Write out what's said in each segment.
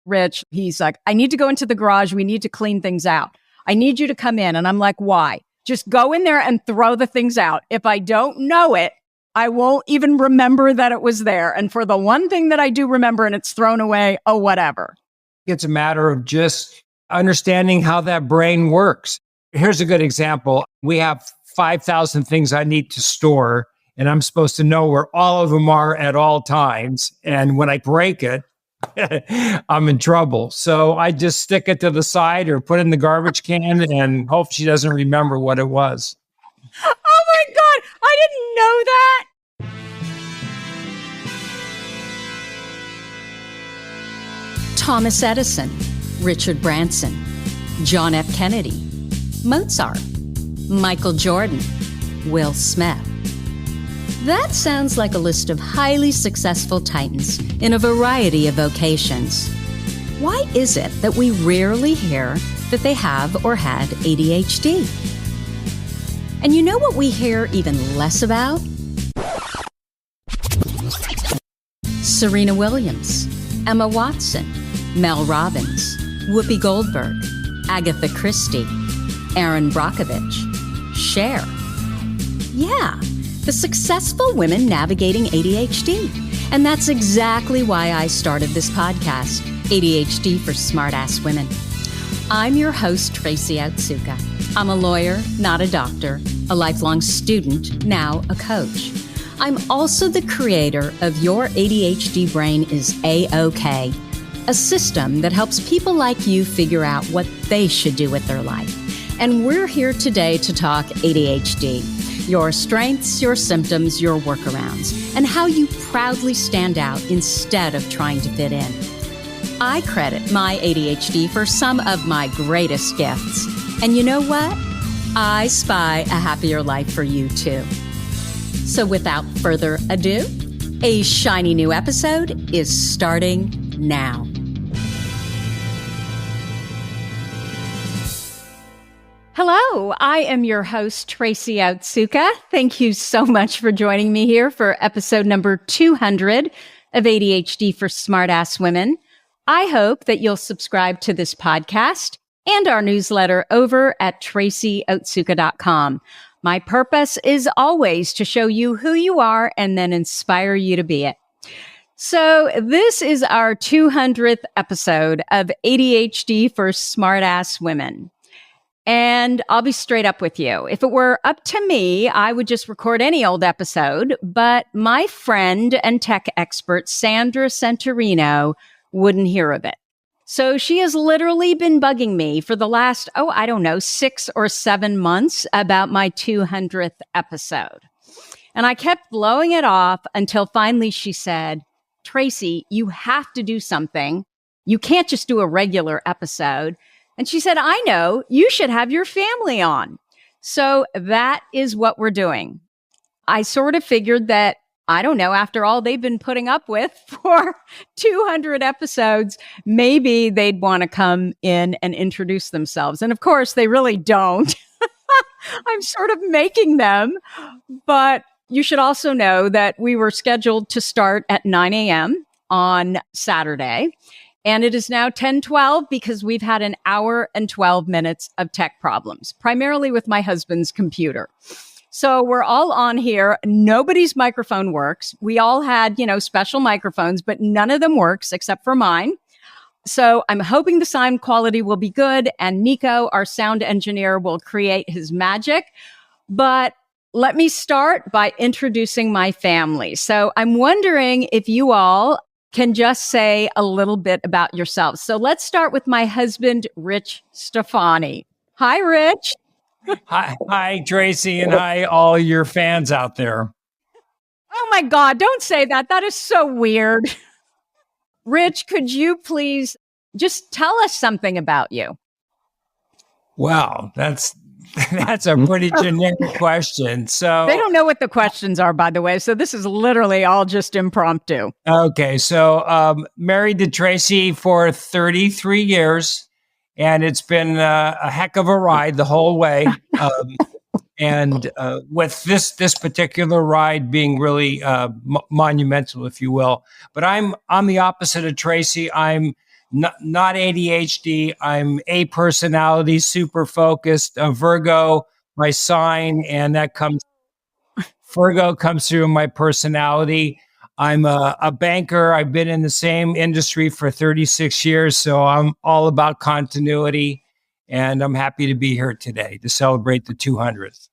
Rich, he's like, I need to go into the garage. We need to clean things out. I need you to come in. And I'm like, why? Just go in there and throw the things out. If I don't know it, I won't even remember that it was there. And for the one thing that I do remember and it's thrown away, oh, whatever. It's a matter of just understanding how that brain works. Here's a good example. We have 5,000 things I need to store, and I'm supposed to know where all of them are at all times. And when I break it, I'm in trouble. So I just stick it to the side or put it in the garbage can and hope she doesn't remember what it was. Oh my God, I didn't know that. Thomas Edison, Richard Branson, John F. Kennedy, Mozart, Michael Jordan, Will Smith. That sounds like a list of highly successful titans in a variety of vocations. Why is it that we rarely hear that they have or had ADHD? And you know what we hear even less about? Serena Williams, Emma Watson, Mel Robbins, Whoopi Goldberg, Agatha Christie, Erin Brockovich, Cher. Yeah, the successful women navigating ADHD. And that's exactly why I started this podcast, ADHD for Smartass Women. I'm your host, Tracy Otsuka. I'm a lawyer, not a doctor, a lifelong student, now a coach. I'm also the creator of Your ADHD Brain is A-OK, a system that helps people like you figure out what they should do with their life. And we're here today to talk ADHD, your strengths, your symptoms, your workarounds, and how you proudly stand out instead of trying to fit in. I credit my ADHD for some of my greatest gifts. And you know what? I spy a happier life for you too. So without further ado, a shiny new episode is starting now. Hello, I am your host, Tracy Otsuka. Thank you so much for joining me here for episode number 200 of ADHD for Smartass Women. I hope that you'll subscribe to this podcast and our newsletter over at tracyotsuka.com. My purpose is always to show you who you are and then inspire you to be it. So this is our 200th episode of ADHD for Smartass Women. And I'll be straight up with you. If it were up to me, I would just record any old episode, but my friend and tech expert, Sandra Centurino, wouldn't hear of it. So she has literally been bugging me for the last, 6 or 7 months about my 200th episode. And I kept blowing it off until finally she said, Tracy, you have to do something. You can't just do a regular episode. And she said, I know, you should have your family on. So that is what we're doing. I sort of figured that, after all they've been putting up with for 200 episodes, maybe they'd want to come in and introduce themselves. And of course, they really don't. I'm sort of making them. But you should also know that we were scheduled to start at 9 a.m. on Saturday. And it is now 10:12 because we've had an hour and 12 minutes of tech problems, primarily with my husband's computer. So we're all on here. Nobody's microphone works. We all had, special microphones, but none of them works except for mine. So I'm hoping the sound quality will be good and Nico, our sound engineer, will create his magic. But let me start by introducing my family. So I'm wondering if you all can just say a little bit about yourselves. So let's start with my husband, Rich Stefani. Hi, Rich. Hi, Tracy, and hi, all your fans out there. Oh my God, don't say that. That is so weird. Rich, could you please just tell us something about you? Wow, that's a pretty generic question. So they don't know what the questions are, by the way. So this is literally all just impromptu. Okay. So married to Tracy for 33 years, and it's been a heck of a ride the whole way. And with this particular ride being really monumental, if you will. But I'm the opposite of Tracy. I'm not ADHD. I'm a personality, super focused, a Virgo, my sign, and Virgo comes through my personality. I'm a banker. I've been in the same industry for 36 years, so I'm all about continuity. And I'm happy to be here today to celebrate the 200th.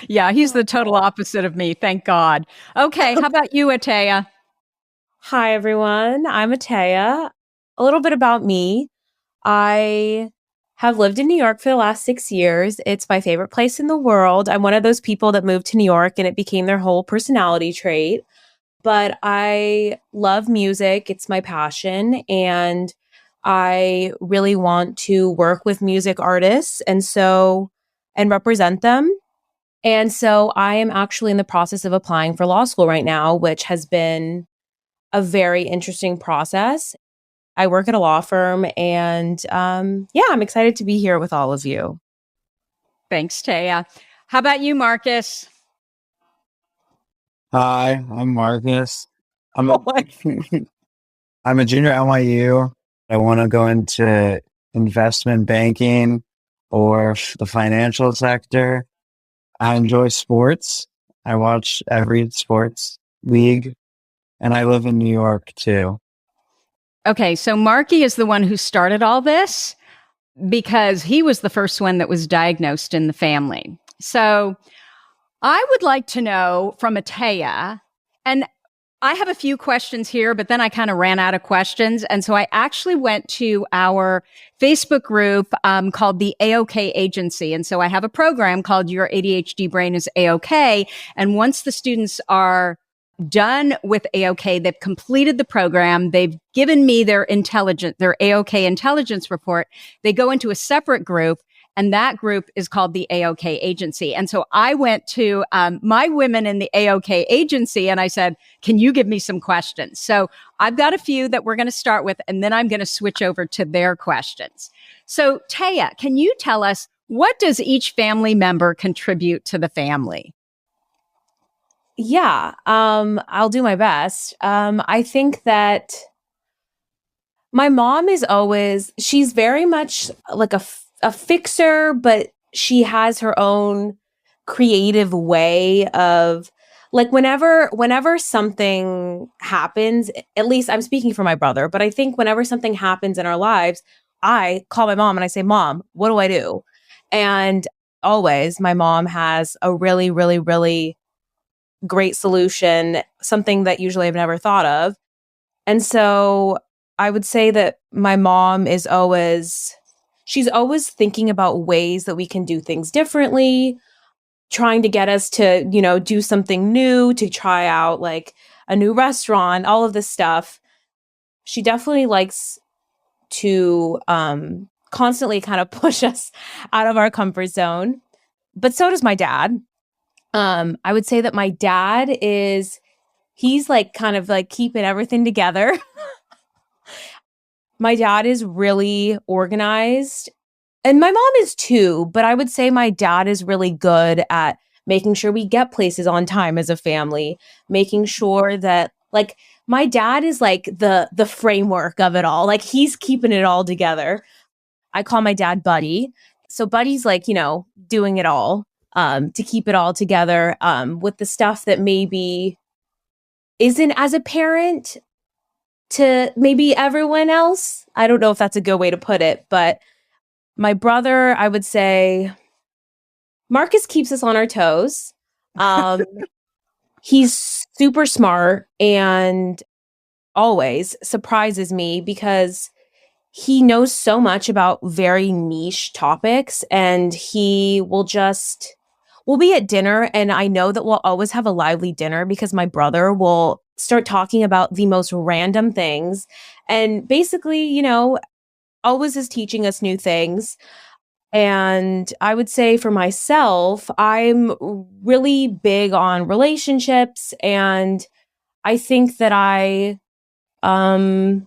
Yeah, he's the total opposite of me. Thank God. Okay, how about you, Atea? Hi, everyone. I'm Atea. A little bit about me. I have lived in New York for the last 6 years. It's my favorite place in the world. I'm one of those people that moved to New York and it became their whole personality trait. But I love music. It's my passion. And I really want to work with music artists and represent them. And so I am actually in the process of applying for law school right now, which has been a very interesting process. I work at a law firm and yeah, I'm excited to be here with all of you. Thanks, Taya. How about you, Marcus? Hi, I'm Marcus. I'm a, I'm a junior at NYU. I want to go into investment banking or the financial sector. I enjoy sports. I watch every sports league, and I live in New York too. Okay, so Marky is the one who started all this because he was the first one that was diagnosed in the family. So I would like to know from Atea, and I have a few questions here, but then I kind of ran out of questions. And so I actually went to our Facebook group called the AOK Agency. And so I have a program called Your ADHD Brain is AOK. And once the students are done with AOK, they've completed the program, they've given me their AOK intelligence report, they go into a separate group. And that group is called the AOK Agency. And so I went to my women in the AOK Agency and I said, can you give me some questions? So I've got a few that we're going to start with, and then I'm going to switch over to their questions. So Taya, can you tell us, what does each family member contribute to the family? Yeah, I'll do my best. I think that my mom she's very much like a fixer, but she has her own creative way of like whenever something happens, at least I'm speaking for my brother, but I think whenever something happens in our lives, I call my mom and I say, Mom, what do I do? And always my mom has a really, really, really great solution, something that usually I've never thought of. And so I would say that my mom she's always thinking about ways that we can do things differently, trying to get us to, do something new, to try out like a new restaurant, all of this stuff. She definitely likes to constantly kind of push us out of our comfort zone. But so does my dad. I would say that my dad he's like kind of like keeping everything together. My dad is really organized and my mom is too, but I would say my dad is really good at making sure we get places on time as a family, making sure that like my dad is like the framework of it all. Like he's keeping it all together. I call my dad Buddy. So Buddy's like, doing it all to keep it all together with the stuff that maybe isn't as apparent to maybe everyone else. I don't know if that's a good way to put it, but my brother, I would say Marcus keeps us on our toes. He's super smart and always surprises me because he knows so much about very niche topics, and we'll be at dinner and I know that we'll always have a lively dinner because my brother will start talking about the most random things and basically, always is teaching us new things. And I would say for myself, I'm really big on relationships, and I think that oh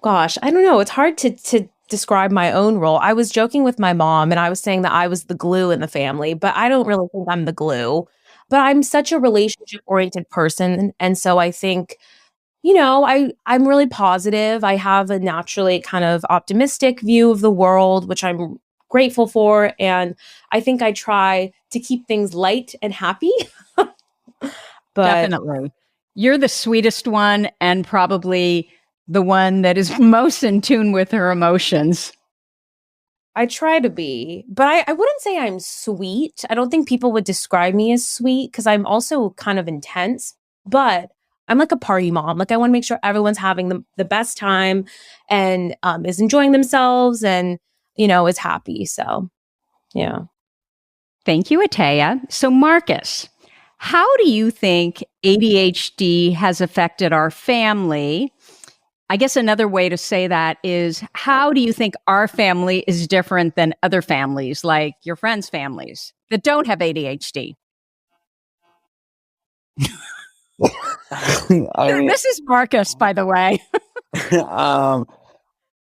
gosh, I don't know. It's hard to describe my own role. I was joking with my mom and I was saying that I was the glue in the family, but I don't really think I'm the glue. But I'm such a relationship oriented person. And so I think, I'm really positive. I have a naturally kind of optimistic view of the world, which I'm grateful for. And I think I try to keep things light and happy. But Definitely. You're the sweetest one and probably the one that is most in tune with her emotions. I try to be, but I wouldn't say I'm sweet. I don't think people would describe me as sweet because I'm also kind of intense, but I'm like a party mom. Like I want to make sure everyone's having the best time and is enjoying themselves and, is happy. So, yeah. Thank you, Ataya. So, Marcus, how do you think ADHD has affected our family? I guess another way to say that is, how do you think our family is different than other families, like your friends' families that don't have ADHD? This is Marcus, by the way.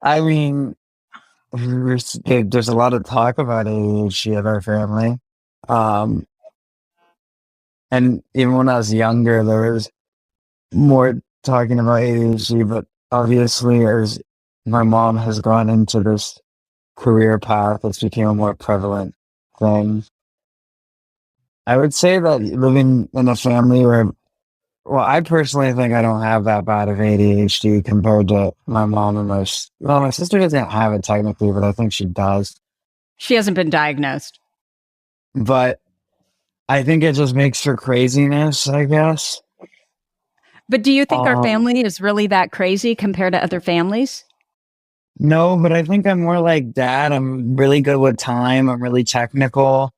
I mean, there's a lot of talk about ADHD at our family. And even when I was younger, there was more talking about ADHD, but obviously as my mom has gone into this career path, it's became a more prevalent thing. I would say that living in a family where, well, I personally think I don't have that bad of ADHD compared to my mom and my sister doesn't have it technically, but I think she does. She hasn't been diagnosed. But I think it just makes for craziness, I guess. But do you think our family is really that crazy compared to other families? No, but I think I'm more like Dad. I'm really good with time. I'm really technical.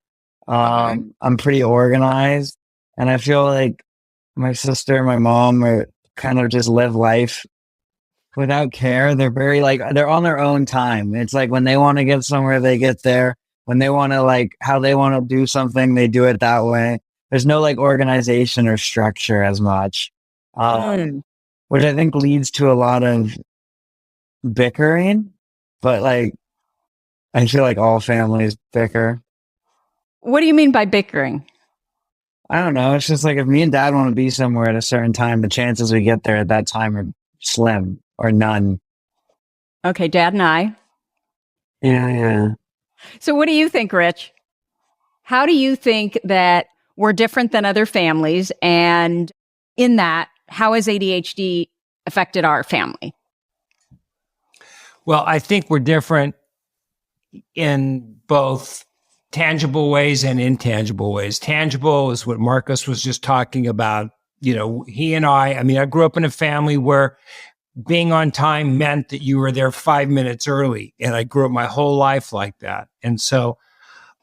I'm pretty organized. And I feel like my sister and my mom are kind of just live life without care. They're very they're on their own time. It's like when they want to get somewhere, they get there. When they want to how they want to do something, they do it that way. There's no organization or structure as much, which I think leads to a lot of bickering. But I feel like all families bicker. What do you mean by bickering? I don't know. It's just if me and Dad want to be somewhere at a certain time, the chances we get there at that time are slim or none. Okay, Dad and I. Yeah. So what do you think, Rich? How do you think that we're different than other families? And in that, how has ADHD affected our family? Well, I think we're different in both tangible ways and intangible ways. Tangible is what Marcus was just talking about. He and I grew up in a family where being on time meant that you were there 5 minutes early. And I grew up my whole life like that. And so,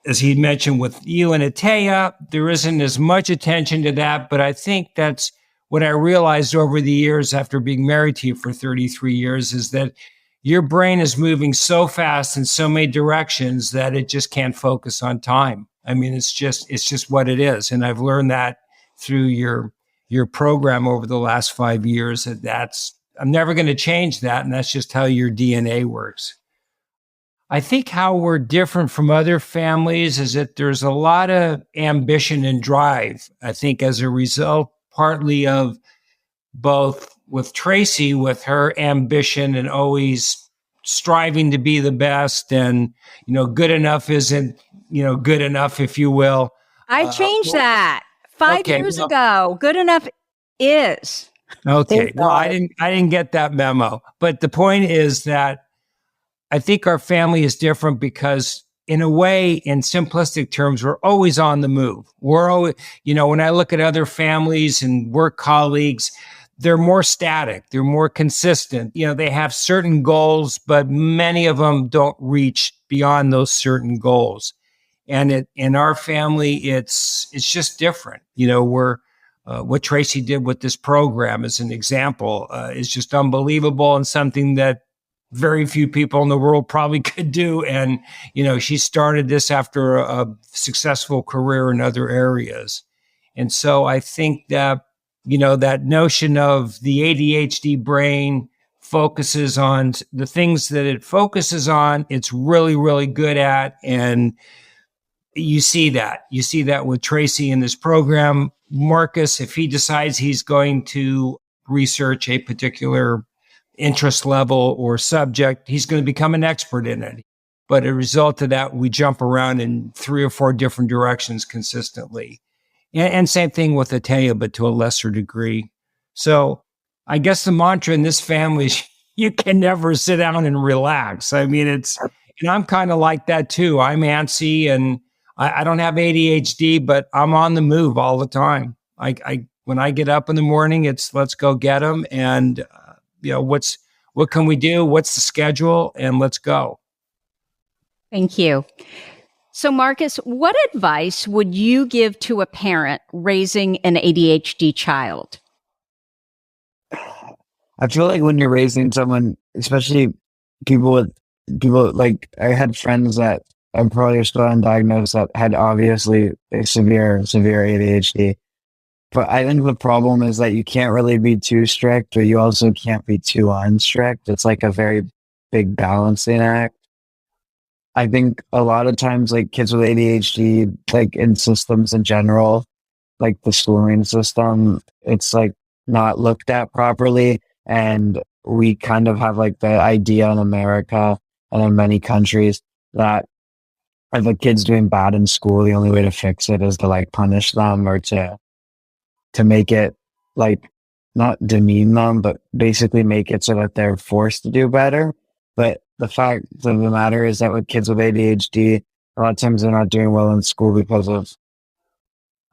as he mentioned with you and Ataya, there isn't as much attention to that. But I think that's what I realized over the years after being married to you for 33 years is that your brain is moving so fast in so many directions that it just can't focus on time. It's just what it is. And I've learned that through your program over the last 5 years, I'm never going to change that. And that's just how your DNA works. I think how we're different from other families is that there's a lot of ambition and drive. I think as a result, partly of both with Tracy, with her ambition and always striving to be the best, and, good enough isn't, good enough, if you will. I changed that 5 years ago. Good enough is. Okay. Well, I didn't get that memo. But the point is that I think our family is different because, in a way, in simplistic terms, we're always on the move. We're always, when I look at other families and work colleagues, they're more static. They're more consistent. They have certain goals, but many of them don't reach beyond those certain goals. And in our family, it's just different. We're what Tracy did with this program as an example is just unbelievable and something that very few people in the world probably could do. And, she started this after a successful career in other areas. And so I think that, that notion of the ADHD brain focuses on the things that it focuses on, it's really, really good at. And you see that with Tracy in this program. Marcus, if he decides he's going to research a particular interest level or subject, he's going to become an expert in it. But as a result of that, we jump around in 3 or 4 different directions consistently. And same thing with Atenia, but to a lesser degree. So I guess the mantra in this family is you can never sit down and relax. I mean, and I'm kind of like that too. I'm antsy and I don't have ADHD, but I'm on the move all the time. When I get up in the morning, it's let's go get them. And, what can we do? What's the schedule? And let's go. Thank you. So, Marcus, what advice would you give to a parent raising an ADHD child? I feel like when you're raising someone, especially people like I had friends that I'm probably still undiagnosed that had obviously a severe ADHD. But I think the problem is that you can't really be too strict, or you also can't be too unstrict. It's like a very big balancing act. I think a lot of times, like kids with ADHD, like in systems in general, like the schooling system, it's like not looked at properly. And we kind of have like the idea in America and in many countries that if a kid's doing bad in school, the only way to fix it is to like punish them or to make it like not demean them, but basically make it so that they're forced to do better. But the fact of the matter is that with kids with ADHD, a lot of times they're not doing well in school because of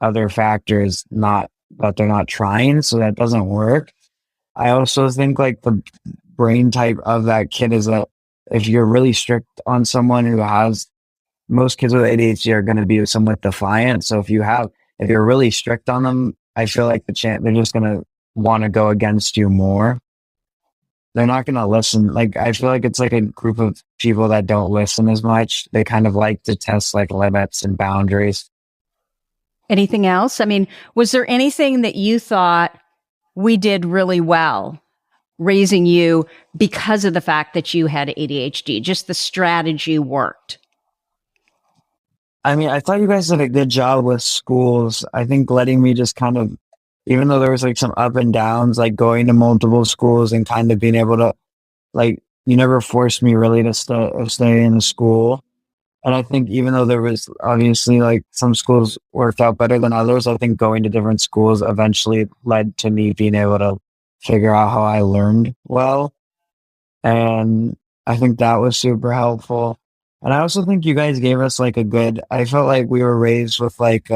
other factors, not that they're not trying. So that doesn't work. I also think like the brain type of that kid is that if you're really strict on someone who has, most kids with ADHD are going to be somewhat defiant. So if you're really strict on them, I feel like they're just going to want to go against you more. They're not going to listen. Like, I feel like it's like a group of people that don't listen as much. They kind of like to test like limits and boundaries. Anything else? I mean, was there anything that you thought we did really well raising you because of the fact that you had ADHD? Just the strategy worked. I mean, I thought you guys did a good job with schools. I think letting me just kind of, even though there was like some up and downs, like going to multiple schools and kind of being able to, like, you never forced me really to stay in the school. And I think even though there was obviously like some schools worked out better than others, I think going to different schools eventually led to me being able to figure out how I learned well. And I think that was super helpful. And I also think you guys gave us like I felt like we were raised with like,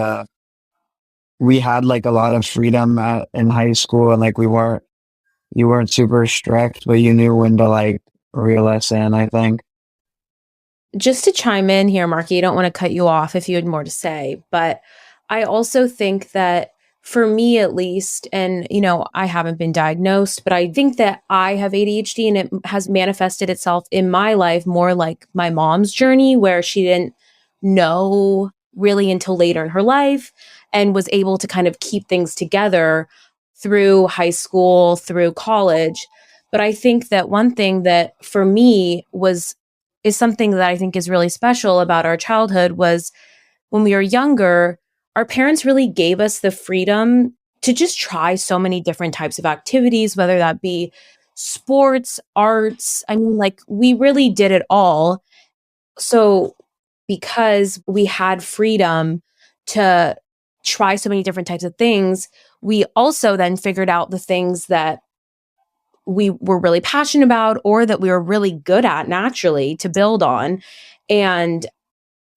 we had like a lot of freedom in high school, and like you weren't super strict, but you knew when to like reel us in, I think. Just to chime in here, Marky, I don't want to cut you off if you had more to say, but I also think that for me at least, and I haven't been diagnosed, but I think that I have ADHD and it has manifested itself in my life more like my mom's journey, where she didn't know really until later in her life and was able to kind of keep things together through high school, through college. But I think that one thing that for me is something that I think is really special about our childhood was when we were younger, our parents really gave us the freedom to just try so many different types of activities, whether that be sports, arts. I mean, like we really did it all. So because we had freedom to try so many different types of things, we also then figured out the things that we were really passionate about or that we were really good at naturally to build on. And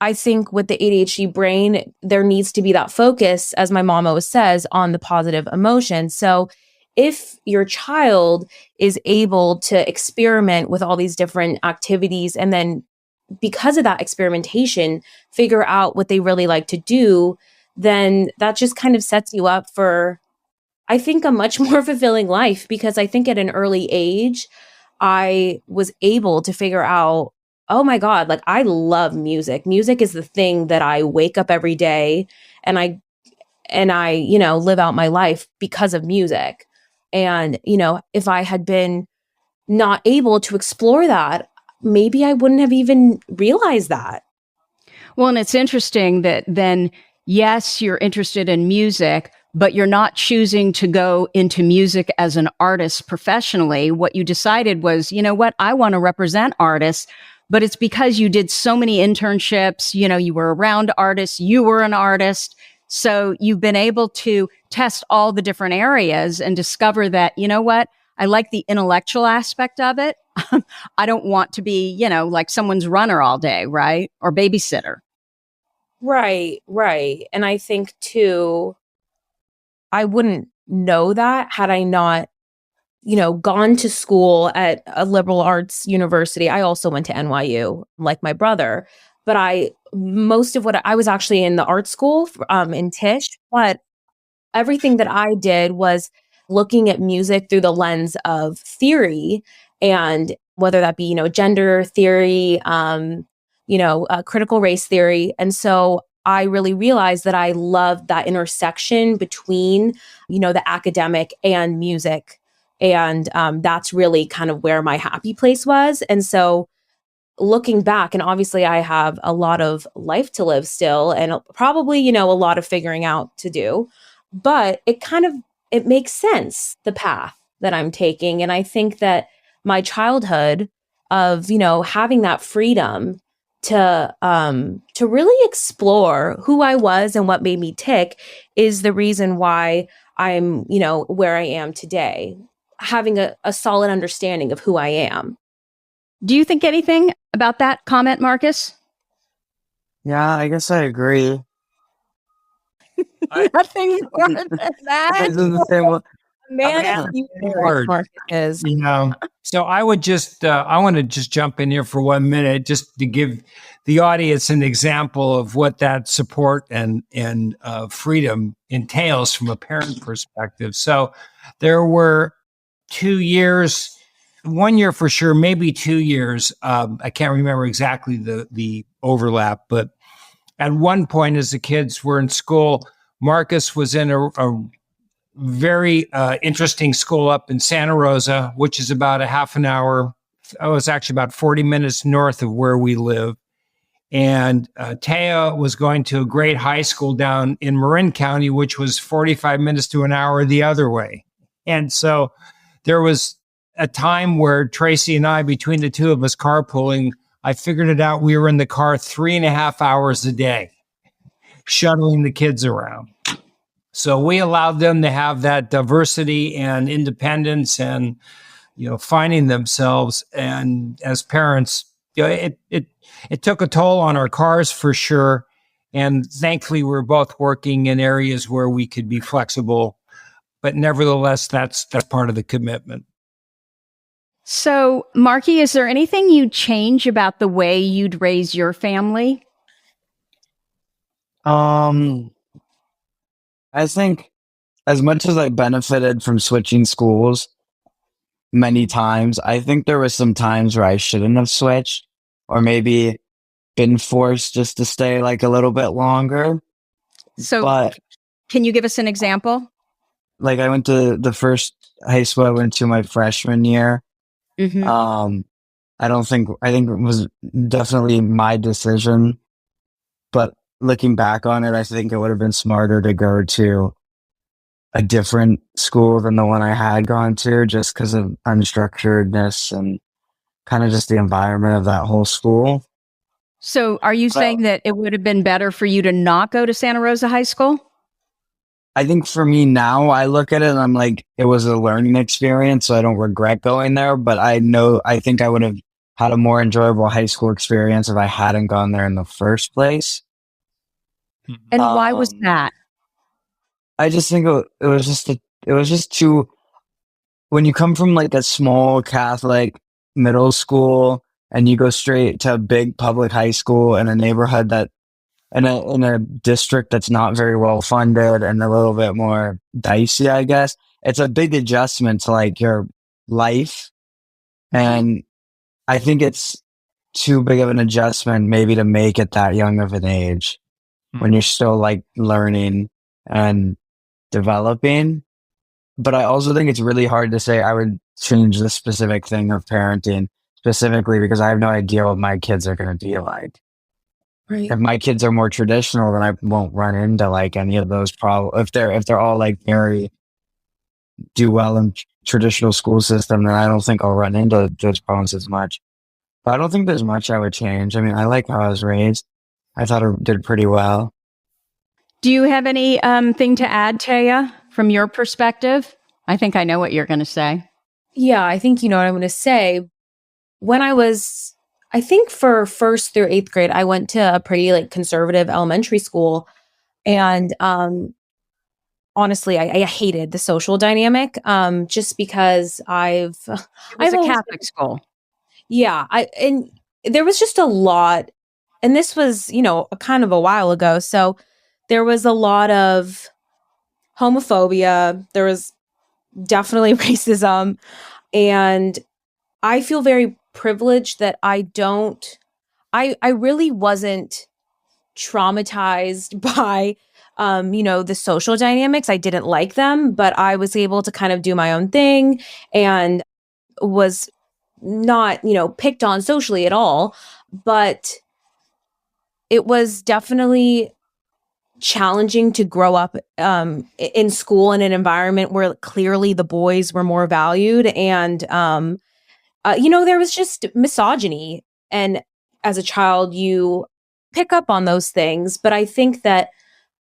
I think with the ADHD brain, there needs to be that focus, as my mom always says, on the positive emotion. So if your child is able to experiment with all these different activities, and then because of that experimentation, figure out what they really like to do, then that just kind of sets you up for, I think, a much more fulfilling life. Because I think at an early age, I was able to figure out, oh my God, like I love music. Music is the thing that I wake up every day and I live out my life because of music. And, if I had been not able to explore that, maybe I wouldn't have even realized that. Well, and it's interesting that then, yes, you're interested in music, but you're not choosing to go into music as an artist professionally. What you decided was, you know what, I want to represent artists, but it's because you did so many internships, you know, you were around artists, you were an artist. So you've been able to test all the different areas and discover that, you know what, I like the intellectual aspect of it. I don't want to be, you know, like someone's runner all day, right? Or babysitter. Right, right. And I think too, I wouldn't know that had I not, you know, gone to school at a liberal arts university. I also went to NYU, like my brother, but most of what I was actually in the art school in Tisch, but everything that I did was looking at music through the lens of theory, and whether that be, you know, gender theory, critical race theory. And so I really realized that I loved that intersection between, you know, the academic and music. And that's really kind of where my happy place was. And so looking back, and obviously I have a lot of life to live still, and probably, you know, a lot of figuring out to do, but it makes sense, the path that I'm taking. And I think that my childhood of, you know, having that freedom to really explore who I was and what made me tick is the reason why I'm, you know, where I am today, having a solid understanding of who I am. Do you think anything about that comment, Marcus? Yeah, I guess I agree. Nothing more than that. This is the same one. Man, Marcus is. You know, so I want to just jump in here for 1 minute just to give the audience an example of what that support and freedom entails from a parent perspective. So there were 2 years, 1 year for sure, maybe 2 years. I can't remember exactly the overlap, but at one point as the kids were in school, Marcus was in a very interesting school up in Santa Rosa, which is about a half an hour. Oh, it's actually about 40 minutes north of where we live. And Taya was going to a great high school down in Marin County, which was 45 minutes to an hour the other way. And so there was a time where Tracy and I, between the two of us carpooling, I figured it out. We were in the car 3.5 hours a day, shuttling the kids around. So we allowed them to have that diversity and independence and, you know, finding themselves. And as parents, you know, it took a toll on our cars for sure. And thankfully, we're both working in areas where we could be flexible. But nevertheless, that's part of the commitment. So, Marky, is there anything you'd change about the way you'd raise your family? I think as much as I benefited from switching schools many times, I think there was some times where I shouldn't have switched, or maybe been forced just to stay like a little bit longer. So, But can you give us an example? like I went to the first high school I went to my freshman year. Mm-hmm. I think it was definitely my decision, but looking back on it, I think it would have been smarter to go to a different school than the one I had gone to, just because of unstructuredness and kind of just the environment of that whole school. So, are you saying that it would have been better for you to not go to Santa Rosa High School? I think for me now, I look at it and I'm like, it was a learning experience, so I don't regret going there. But I think I would have had a more enjoyable high school experience if I hadn't gone there in the first place. And why was that? I just think it was just too, when you come from like a small Catholic middle school and you go straight to a big public high school in a neighborhood that in a district that's not very well funded and a little bit more dicey, I guess. It's a big adjustment to like your life. And I think it's too big of an adjustment maybe to make at that young of an age when you're still like learning and developing. But I also think it's really hard to say I would change the specific thing of parenting specifically because I have no idea what my kids are going to be like. Right. If my kids are more traditional, then I won't run into like any of those problems. If they're all like very do well in traditional school system, then I don't think I'll run into those problems as much. But I don't think there's much I would change. I mean, I like how I was raised. I thought I did pretty well. Do you have any thing to add, Taya, from your perspective? I think I know what you're going to say. Yeah, I think you know what I'm going to say. When I think for 1st through 8th grade, I went to a pretty like conservative elementary school. And honestly, I hated the social dynamic just because It was I've a always Catholic school. Yeah, and there was just a lot, and this was, a kind of a while ago. So there was a lot of homophobia. There was definitely racism, and I feel very privileged that I really wasn't traumatized by the social dynamics. I didn't like them, but I was able to kind of do my own thing and was not, picked on socially at all. But it was definitely challenging to grow up in school in an environment where clearly the boys were more valued. And, there was just misogyny. And as a child, you pick up on those things. But I think that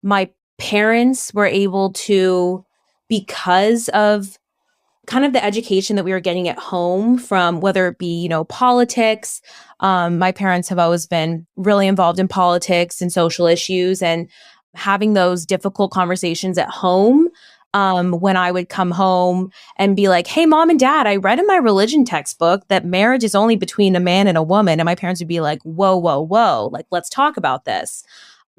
my parents were able to, because of kind of the education that we were getting at home from whether it be, politics. My parents have always been really involved in politics and social issues, and having those difficult conversations at home. When I would come home and be like, hey, mom and dad, I read in my religion textbook that marriage is only between a man and a woman. And my parents would be like, whoa, whoa, whoa, like, let's talk about this.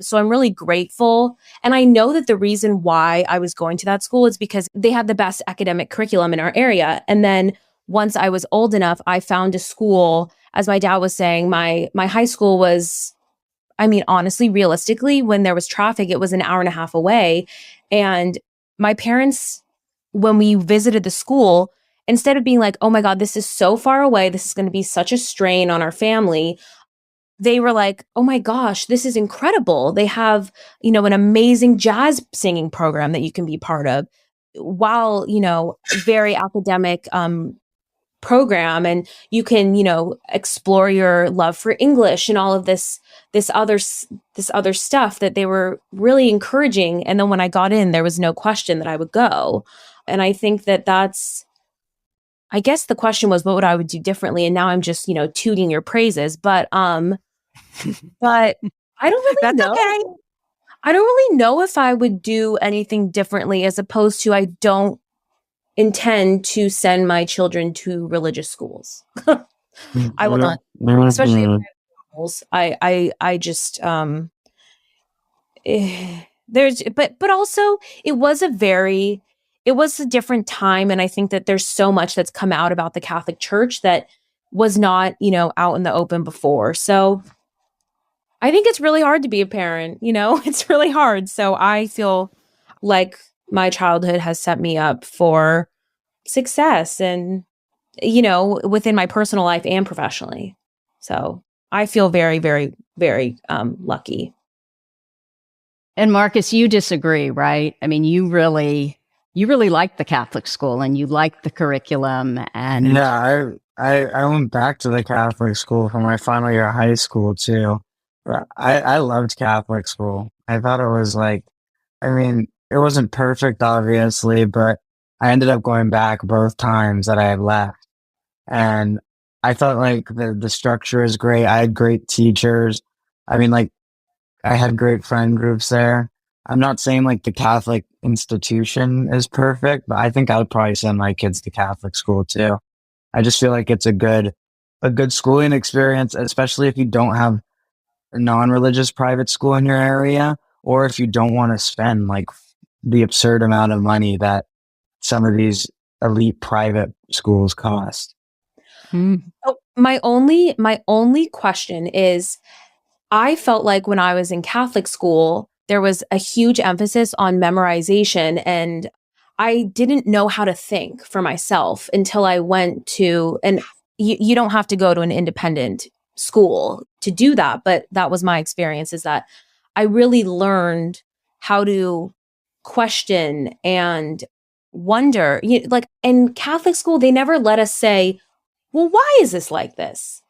So I'm really grateful. And I know that the reason why I was going to that school is because they had the best academic curriculum in our area. And then once I was old enough, I found a school, as my dad was saying, my high school was, I mean, honestly, realistically, when there was traffic, it was an hour and a half away. And my parents, when we visited the school, instead of being like, oh my God, this is so far away, this is going to be such a strain on our family, they were like, oh my gosh, this is incredible. They have, an amazing jazz singing program that you can be part of while, very academic program. And you can, explore your love for English and all of this other stuff that they were really encouraging. And then when I got in, there was no question that I would go. And I think I guess the question was, what would I would do differently? And now I'm just, tooting your praises. But I don't really That's know. okay. I don't really know if I would do anything differently, as opposed to I don't intend to send my children to religious schools. I will not, especially if I just but also it was a different time, and I think that there's so much that's come out about the Catholic Church that was not, out in the open before. So I think it's really hard to be a parent, it's really hard. So I feel like my childhood has set me up for success and, within my personal life and professionally. So I feel very, very, very lucky. And Marcus, you disagree, right? I mean, you really like the Catholic school and you like the curriculum. And Yeah, I went back to the Catholic school for my final year of high school too. I loved Catholic school. I thought it was like, I mean, it wasn't perfect, obviously, but I ended up going back both times that I had left. And I thought like the structure is great. I had great teachers. I mean, like I had great friend groups there. I'm not saying like the Catholic institution is perfect, but I think I would probably send my kids to Catholic school too. I just feel like it's a good schooling experience, especially if you don't have a non-religious private school in your area, or if you don't want to spend like the absurd amount of money that some of these elite private schools cost. Oh, my only question is, I felt like when I was in Catholic school, there was a huge emphasis on memorization, and I didn't know how to think for myself until I went to, and you don't have to go to an independent school to do that, but that was my experience, is that I really learned how to question and wonder. Like in Catholic school, they never let us say, well, why is this like this?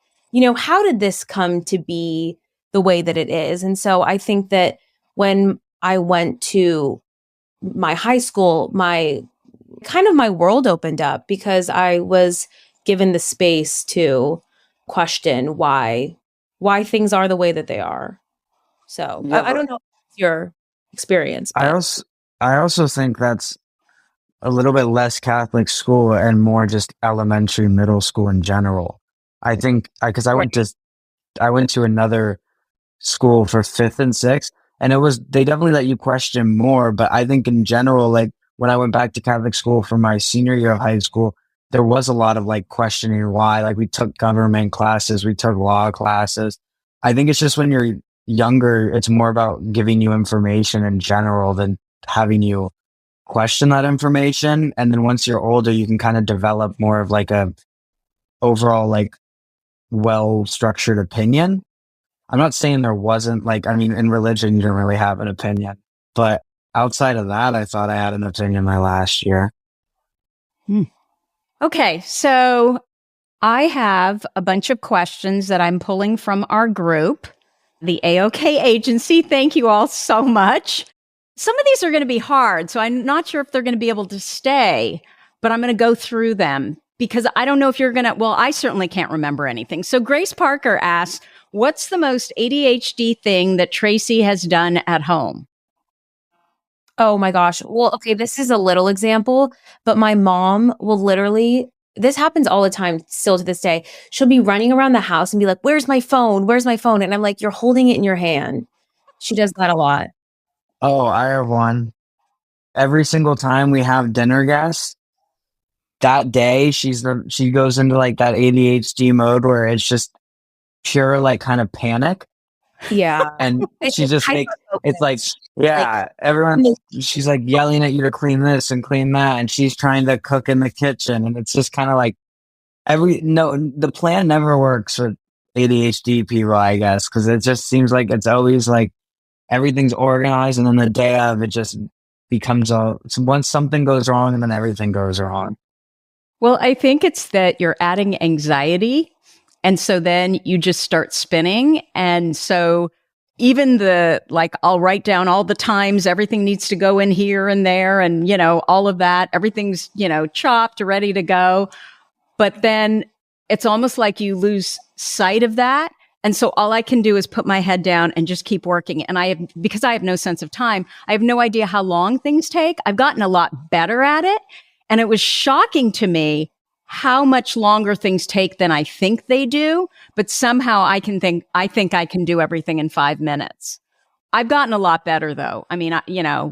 How did this come to be the way that it is? And so I think that when I went to my high school, my world opened up, because I was given the space to question why things are the way that they are. So Yeah, I don't know your experience, I but also I also think that's a little bit less Catholic school and more just elementary, middle school in general. I think because I went to another school for fifth and sixth, and they definitely let you question more. But I think in general, like when I went back to Catholic school for my senior year of high school, there was a lot of like questioning why. Like we took government classes, we took law classes. I think it's just when you're younger, it's more about giving you information in general than having you question that information. And then once you're older, you can kind of develop more of like a overall like well structured opinion. I'm not saying there wasn't like, I mean, in religion, you don't really have an opinion, but outside of that, I thought I had an opinion my last year. Okay, so I have a bunch of questions that I'm pulling from our group, the AOK agency. Thank you all so much. Some of these are going to be hard, so I'm not sure if they're going to be able to stay, but I'm going to go through them because I don't know if you're going to, well, I certainly can't remember anything. So Grace Parker asks, what's the most ADHD thing that Tracy has done at home? oh my gosh. Well, okay, this is a little example, but my mom will literally, this happens all the time still to this day. She'll be running around the house and be like, where's my phone? Where's my phone? And I'm like, you're holding it in your hand. She does that a lot. Oh, I have one. Every single time we have dinner guests, that day she goes into like that ADHD mode where it's just pure like kind of panic. Yeah. And she just makes it's like, Like, everyone, she's like yelling at you to clean this and clean that. And she's trying to cook in the kitchen. And it's just kind of like the plan never works for ADHD people, I guess, because it just seems like it's always like everything's organized. And then the day of, it just becomes once something goes wrong and then everything goes wrong. Well, I think it's that you're adding anxiety. And so then you just start spinning. And so even I'll write down all the times everything needs to go in here and there and, all of that, everything's, chopped, ready to go. But then it's almost like you lose sight of that. And so all I can do is put my head down and just keep working. And because I have no sense of time, I have no idea how long things take. I've gotten a lot better at it. And it was shocking to me how much longer things take than I think they do. But somehow I think I can do everything in 5 minutes. I've gotten a lot better though. I mean,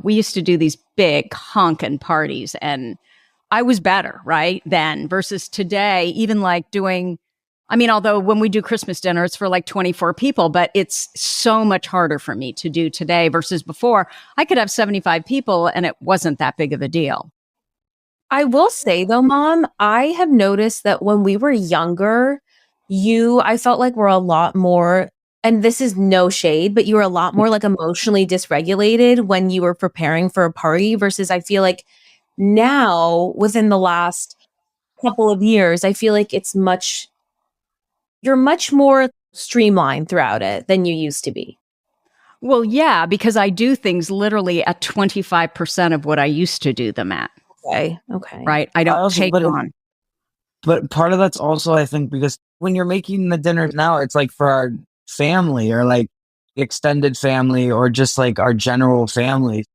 we used to do these big honking parties and I was better, right? Then versus today, even like although when we do Christmas dinner, it's for like 24 people, but it's so much harder for me to do today versus before. I could have 75 people and it wasn't that big of a deal. I will say though, Mom, I have noticed that when we were younger, I felt like we're a lot more, and this is no shade, but you were a lot more like emotionally dysregulated when you were preparing for a party versus I feel like now within the last couple of years, I feel like you're much more streamlined throughout it than you used to be. Well, yeah, because I do things literally at 25% of what I used to do them at. Okay. Right. I don't take on. But part of that's also, I think, because when you're making the dinners now, it's like for our family or like extended family or just like our general family.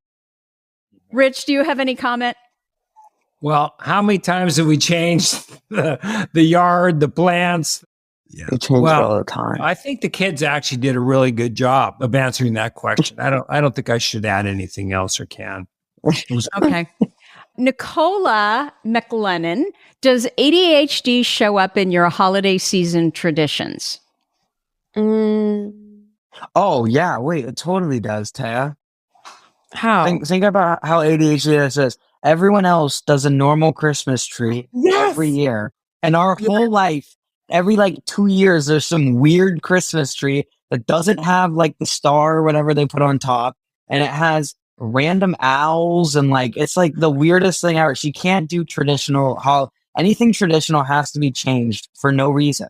Rich, do you have any comment? Well, how many times have we changed the yard, the plants? Yeah. It changes all the time. I think the kids actually did a really good job of answering that question. I don't think I should add anything else or can. Okay. Nicola McLennan, does ADHD show up in your holiday season traditions? Oh, yeah. Wait, it totally does, Taya. How? Think about how ADHD is. Everyone else does a normal Christmas tree every year. And our whole life, every like 2 years, there's some weird Christmas tree that doesn't have like the star or whatever they put on top. And it has random owls and like, it's like the weirdest thing ever. She can't do anything traditional has to be changed for no reason.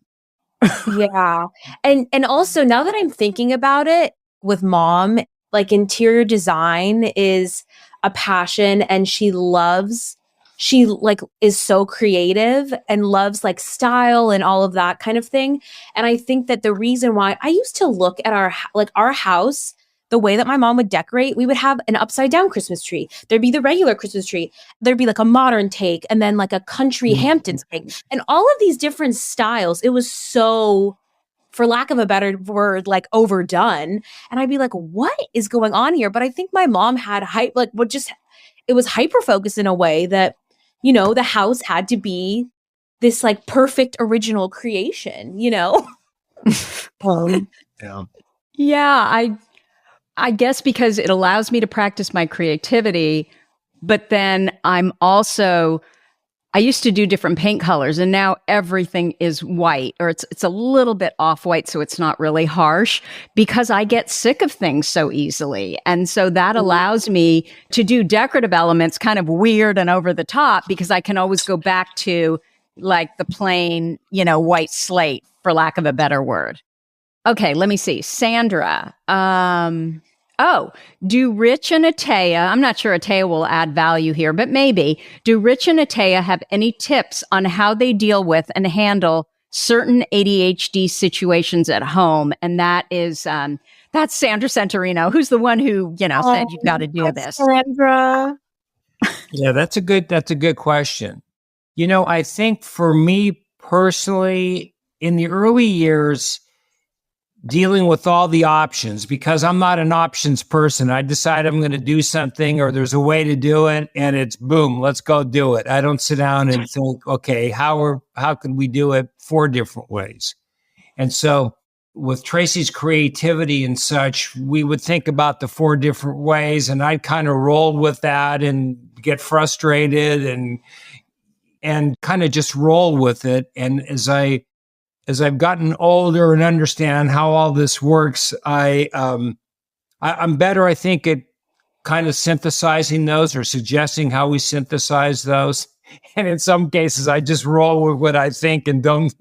Yeah. And also now that I'm thinking about it with mom, like interior design is a passion and she like is so creative and loves like style and all of that kind of thing. And I think that the reason why I used to look at our house, the way that my mom would decorate, we would have an upside down Christmas tree. There'd be the regular Christmas tree. There'd be like a modern take and then like a country Hamptons take and all of these different styles. It was so, for lack of a better word, like overdone. And I'd be like, what is going on here? But I think my mom had it was hyper focused in a way that, you know, the house had to be this like perfect original creation, you know? Yeah. Yeah, I guess because it allows me to practice my creativity, but then I used to do different paint colors and now everything is white or it's a little bit off white. So it's not really harsh because I get sick of things so easily. And so that allows me to do decorative elements kind of weird and over the top because I can always go back to like the plain, you know, white slate for lack of a better word. Okay, let me see. Sandra. Do Rich and Ataya, I'm not sure Ataya will add value here, but maybe, do Rich and Ataya have any tips on how they deal with and handle certain ADHD situations at home? And that's Sandra Santorino, who's the one who, you know, said you've got to do this. Sandra. Yeah, that's a good question. You know, I think for me personally, in the early years, dealing with all the options, because I'm not an options person. I decide I'm going to do something or there's a way to do it and it's boom, let's go do it. I don't sit down and think, okay, how can we do it 4 different ways? And so with Tracy's creativity and such, we would think about the 4 different ways and I'd kind of roll with that and get frustrated and kind of just roll with it. And as I've gotten older and understand how all this works, I'm better, I think, at kind of synthesizing those or suggesting how we synthesize those. And in some cases, I just roll with what I think and don't,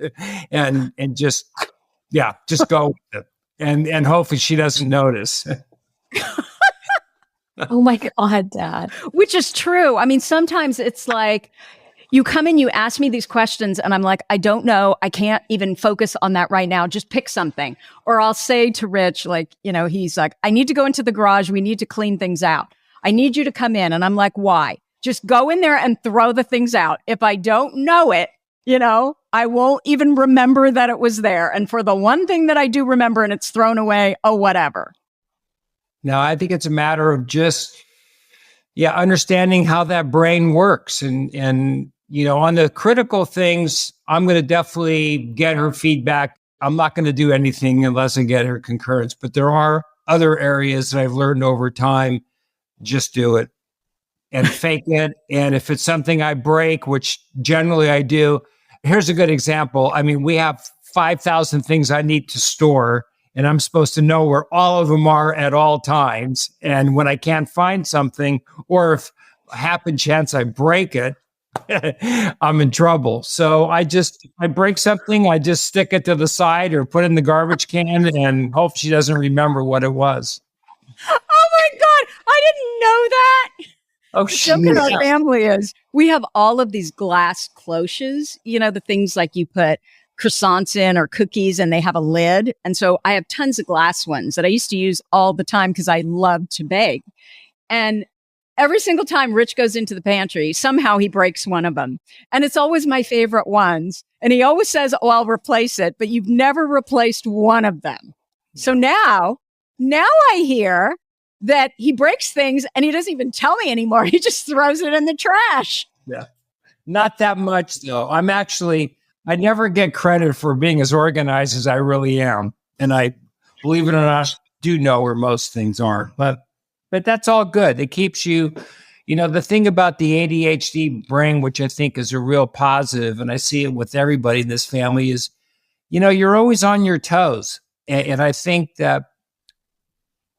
and just go with it. And hopefully she doesn't notice. Oh my God, Dad. Which is true. I mean, sometimes it's like, you come in, you ask me these questions, and I'm like, I don't know. I can't even focus on that right now. Just pick something. Or I'll say to Rich, like, you know, he's like, I need to go into the garage. We need to clean things out. I need you to come in. And I'm like, why? Just go in there and throw the things out. If I don't know it, you know, I won't even remember that it was there. And for the one thing that I do remember and it's thrown away, oh, whatever. Now, I think it's a matter of just, understanding how that brain works and you know, on the critical things, I'm going to definitely get her feedback. I'm not going to do anything unless I get her concurrence. But there are other areas that I've learned over time, just do it and fake it. And if it's something I break, which generally I do, here's a good example. I mean, we have 5,000 things I need to store, and I'm supposed to know where all of them are at all times. And when I can't find something, or if a happen chance I break it, I'm in trouble. So I break something, I just stick it to the side or put it in the garbage can and hope she doesn't remember what it was. Oh my God. I didn't know that. Oh, the joke in our family is we have all of these glass cloches, you know, the things like you put croissants in or cookies and they have a lid. And so I have tons of glass ones that I used to use all the time because I love to bake. And every single time Rich goes into the pantry, somehow he breaks one of them. And it's always my favorite ones. And he always says, oh, I'll replace it. But you've never replaced one of them. So now I hear that he breaks things and he doesn't even tell me anymore. He just throws it in the trash. Yeah. Not that much, though. I never get credit for being as organized as I really am. And I, believe it or not, do know where most things aren't. But that's all good. It keeps you, you know, the thing about the ADHD brain, which I think is a real positive, and I see it with everybody in this family, is you're always on your toes. And I think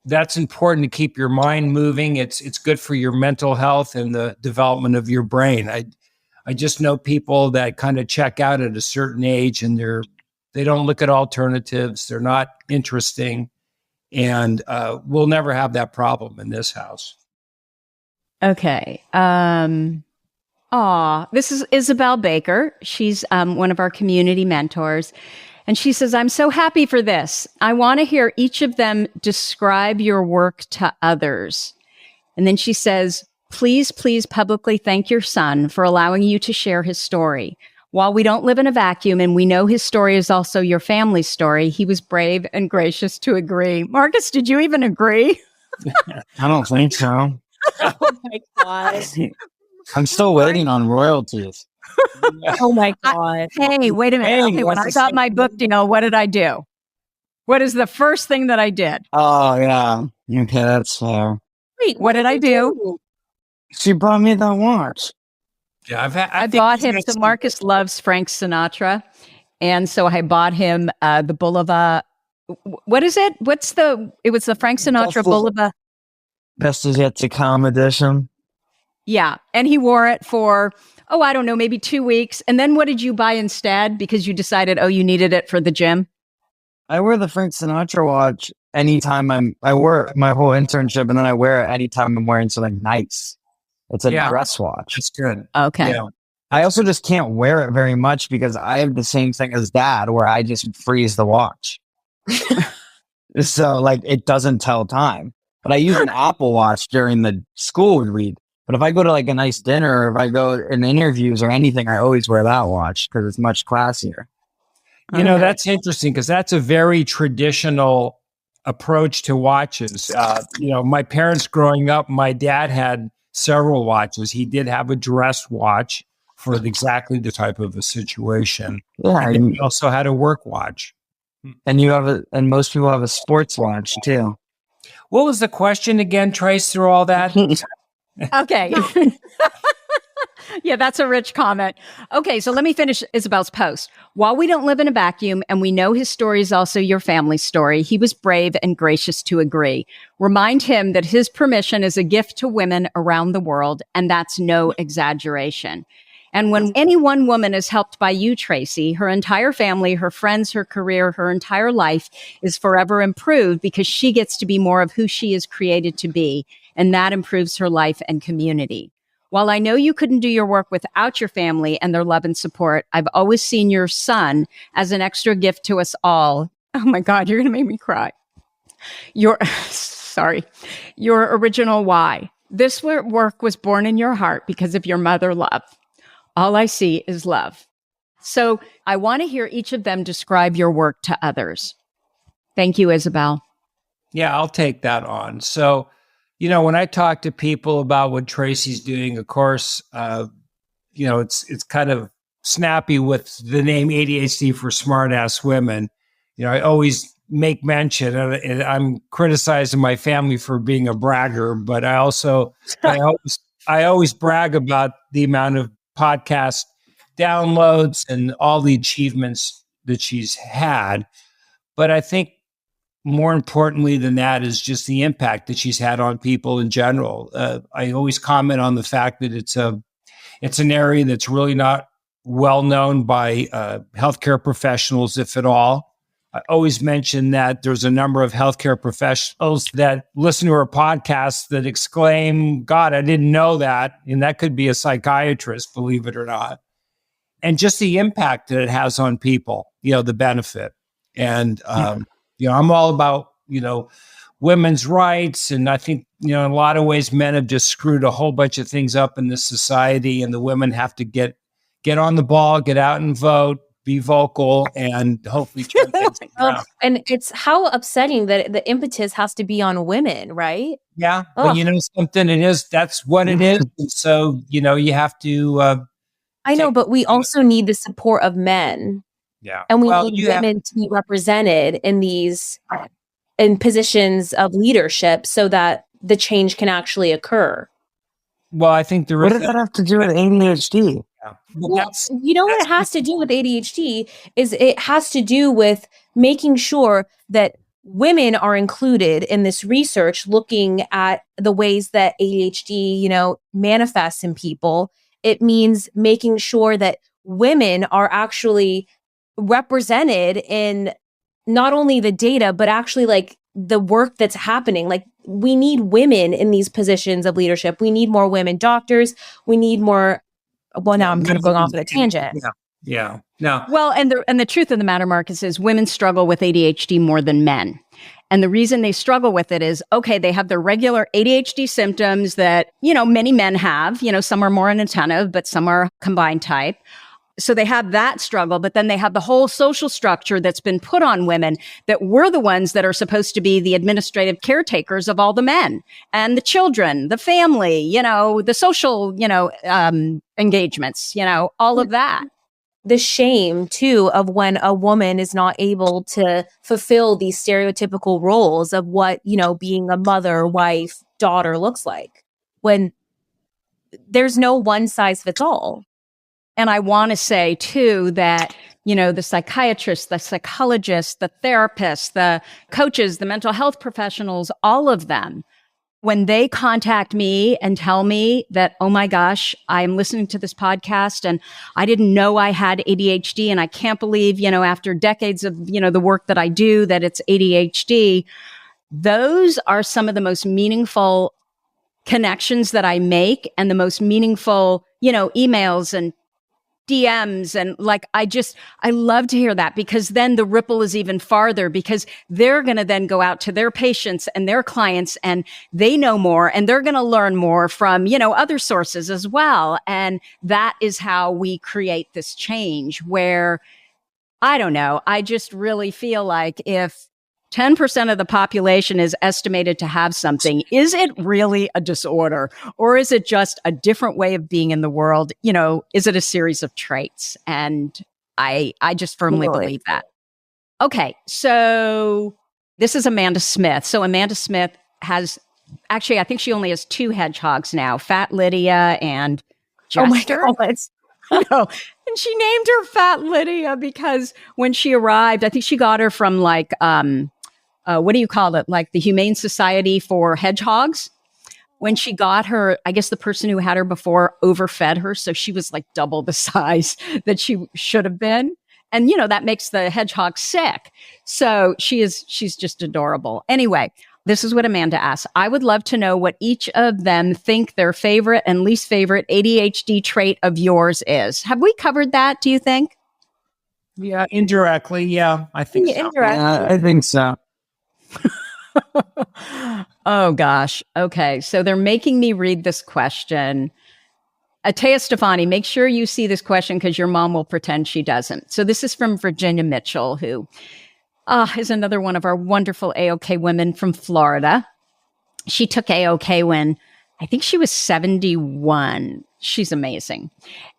that's important to keep your mind moving. It's good for your mental health and the development of your brain. I just know people that kind of check out at a certain age and they don't look at alternatives. They're not interesting. And we'll never have that problem in this house. Okay. This is Isabel Baker. She's one of our community mentors. And she says, I'm so happy for this. I want to hear each of them describe your work to others. And then she says, please publicly thank your son for allowing you to share his story. While we don't live in a vacuum and we know his story is also your family's story, he was brave and gracious to agree. Marcus, did you even agree? I don't think so. Oh my God. I'm still waiting on royalties. Oh my God. Hey, wait a minute. Okay, when I got my book deal, what did I do? What is the first thing that I did? Oh, yeah. Okay, that's fair. Wait, What did I do? She brought me that watch. Yeah, I bought him. So Marcus loves Frank Sinatra. And so I bought him the Boulevard. What is it? It was the Frank Sinatra Boulevard. Best is yet to come edition. Yeah. And he wore it for, I don't know, maybe 2 weeks. And then what did you buy instead? Because you decided, you needed it for the gym? I wear the Frank Sinatra watch anytime I wear my whole internship, and then I wear it anytime I'm wearing something nice. It's a dress watch. That's good. Okay. Yeah. I also just can't wear it very much because I have the same thing as Dad where I just freeze the watch. So like it doesn't tell time. But I use an Apple Watch during the school week. But if I go to like a nice dinner or if I go in interviews or anything, I always wear that watch because it's much classier. That's interesting because that's a very traditional approach to watches. My parents growing up, my dad had several watches. He did have a dress watch for exactly the type of a situation. Yeah. And he also had a work watch. And and most people have a sports watch too. What was the question again, Trace, through all that? Okay. Yeah, that's a rich comment. Okay, so let me finish Isabel's post. While we don't live in a vacuum and we know his story is also your family's story, he was brave and gracious to agree. Remind him that his permission is a gift to women around the world, and that's no exaggeration. And when any one woman is helped by you, Tracy, her entire family, her friends, her career, her entire life is forever improved because she gets to be more of who she is created to be, and that improves her life and community. While I know you couldn't do your work without your family and their love and support, I've always seen your son as an extra gift to us all. Oh my God, you're going to make me cry. Your original why. This work was born in your heart because of your mother love. All I see is love. So I want to hear each of them describe your work to others. Thank you, Isabel. Yeah, I'll take that on. So, when I talk to people about what Tracy's doing, of course, it's kind of snappy with the name ADHD for smart ass women. I always make mention, and I'm criticizing my family for being a bragger, but I always brag about the amount of podcast downloads and all the achievements that she's had. But I think more importantly than that is just the impact that she's had on people in general. I always comment on the fact that it's an area that's really not well known by healthcare professionals, if at all. I always mention that there's a number of healthcare professionals that listen to her podcast that exclaim, God, I didn't know that. And that could be a psychiatrist, believe it or not. And just the impact that it has on people, the benefit. And, I'm all about, women's rights. And I think, in a lot of ways, men have just screwed a whole bunch of things up in this society, and the women have to get on the ball, get out and vote, be vocal, and hopefully turn things around. And it's how upsetting that the impetus has to be on women, right? Yeah. But something, that's what it is. And so, you have to. I know, but we also need the support of men. Yeah. And we need women to be represented in positions of leadership so that the change can actually occur. Well, I think there What is does that have to do with ADHD? But Well, that's you know what it has to do with ADHD is it has to do with making sure that women are included in this research looking at the ways that ADHD, manifests in people. It means making sure that women are actually represented in not only the data, but actually like the work that's happening. Like we need women in these positions of leadership. We need more women doctors. We need more. Well, now I'm kind of going off on a tangent. Yeah. No. Well, and the truth of the matter, Marcus, is women struggle with ADHD more than men. And the reason they struggle with it is, okay, they have their regular ADHD symptoms that, many men have. Some are more inattentive, but some are combined type. So they have that struggle, but then they have the whole social structure that's been put on women that we're the ones that are supposed to be the administrative caretakers of all the men and the children, the family, the social, engagements, all of that. The shame too of when a woman is not able to fulfill these stereotypical roles of what, being a mother, wife, daughter looks like when there's no one size fits all. And I want to say too that, the psychiatrists, the psychologists, the therapists, the coaches, the mental health professionals, all of them, when they contact me and tell me that, oh my gosh, I'm listening to this podcast and I didn't know I had ADHD and I can't believe, after decades of, the work that I do, that it's ADHD, those are some of the most meaningful connections that I make and the most meaningful, emails and DMs. And I love to hear that because then the ripple is even farther because they're going to then go out to their patients and their clients and they know more and they're going to learn more from, other sources as well. And that is how we create this change where, I don't know, I just really feel like if 10% of the population is estimated to have something, is it really a disorder or is it just a different way of being in the world? Is it a series of traits? And I just firmly believe that. Okay. So this is Amanda Smith. So Amanda Smith has actually, I think she only has 2 hedgehogs now, Fat Lydia and Jester. Oh my God. No. And she named her Fat Lydia because when she arrived, I think she got her from what do you call it? Like the Humane Society for Hedgehogs. When she got her, I guess the person who had her before overfed her. So she was like double the size that she should have been. And, that makes the hedgehog sick. So she's just adorable. Anyway, this is what Amanda asked. I would love to know what each of them think their favorite and least favorite ADHD trait of yours is. Have we covered that, do you think? Yeah, indirectly. Yeah, I think so. Indirectly. Yeah, I think so. Oh gosh. Okay. So they're making me read this question. Atea Stefani, make sure you see this question because your mom will pretend she doesn't. So this is from Virginia Mitchell, who is another one of our wonderful AOK women from Florida. She took AOK when I think she was 71. She's amazing.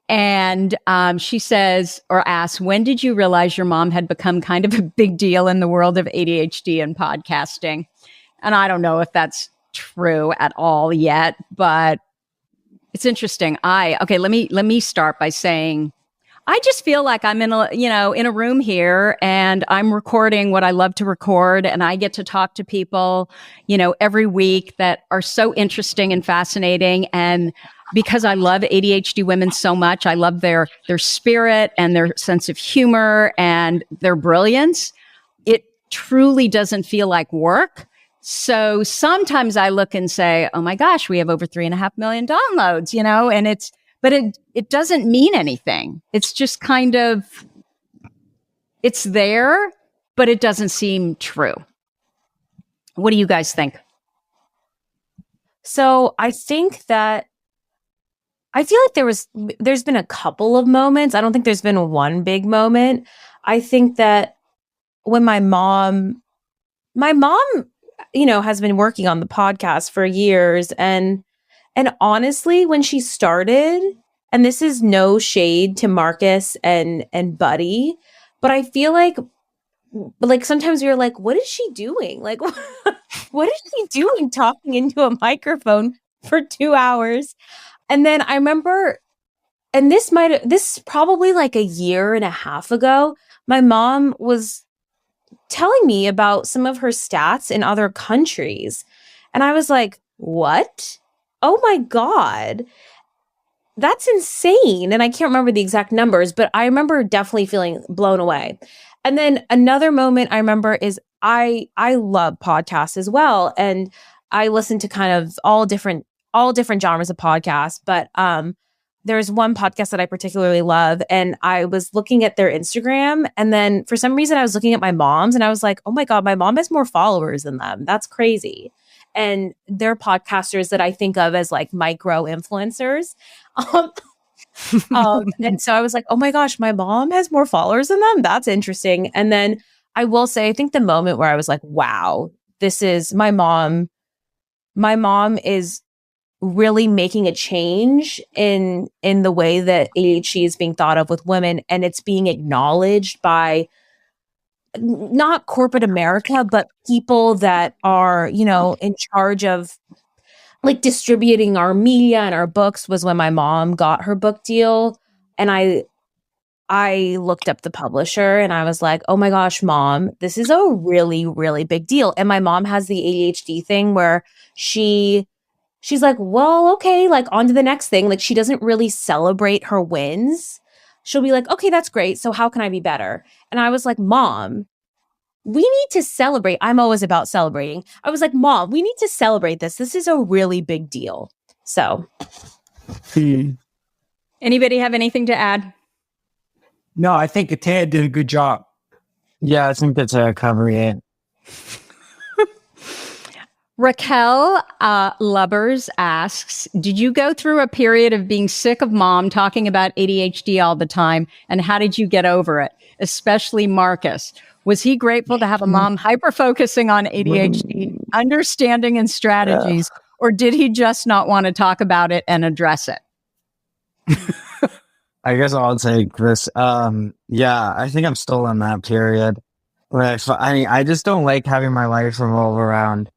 And she says or asks, when did you realize your mom had become kind of a big deal in the world of ADHD and podcasting? And I don't know if that's true at all yet, but it's interesting. Let me start by saying, I just feel like I'm in a room here and I'm recording what I love to record and I get to talk to people, every week that are so interesting and fascinating. And because I love ADHD women so much, I love their spirit and their sense of humor and their brilliance. It truly doesn't feel like work. So sometimes I look and say, oh my gosh, we have over 3.5 million downloads, and but it doesn't mean anything. It's just kind of, it's there, but it doesn't seem true. What do you guys think? So I think that I feel like there's been a couple of moments. I don't think there's been one big moment. I think that when my mom, has been working on the podcast for years and honestly, when she started, and this is no shade to Marcus and Buddy, but I feel like sometimes you're like, what is she doing? Like, what is she doing talking into a microphone for 2 hours. And then I remember, and this probably like a year and a half ago, my mom was telling me about some of her stats in other countries. And I was like, what? Oh my God. That's insane. And I can't remember the exact numbers, but I remember definitely feeling blown away. And then another moment I remember is I love podcasts as well. And I listen to kind of all different genres of podcasts, but there's one podcast that I particularly love, and I was looking at their Instagram, and then for some reason I was looking at my mom's, and I was like, oh my God, my mom has more followers than them. That's crazy. And they're podcasters that I think of as like micro influencers. And so I was like, oh my gosh, my mom has more followers than them. That's interesting. And then I will say, I think the moment where I was like, wow, this is my mom. My mom is really making a change in the way that ADHD is being thought of with women, and it's being acknowledged by not corporate America, but people that are, in charge of like distributing our media and our books. Was when my mom got her book deal, and I looked up the publisher and I was like, oh my gosh, mom, this is a really, really big deal. And my mom has the ADHD thing where she's like, well, okay, like on to the next thing. Like she doesn't really celebrate her wins. She'll be like, okay, that's great. So how can I be better? And I was like, mom, we need to celebrate. I'm always about celebrating. I was like, mom, we need to celebrate this. This is a really big deal. So. Anybody have anything to add? No, I think Ataya did a good job. Yeah, I think that's a cover it. Raquel Lubbers asks, did you go through a period of being sick of mom talking about ADHD all the time? And how did you get over it? Especially Marcus. Was he grateful to have a mom hyper-focusing on ADHD, understanding and strategies, or did he just not want to talk about it and address it? I guess I'll take this. Yeah, I think I'm still in that period. Where I just don't like having my life revolve around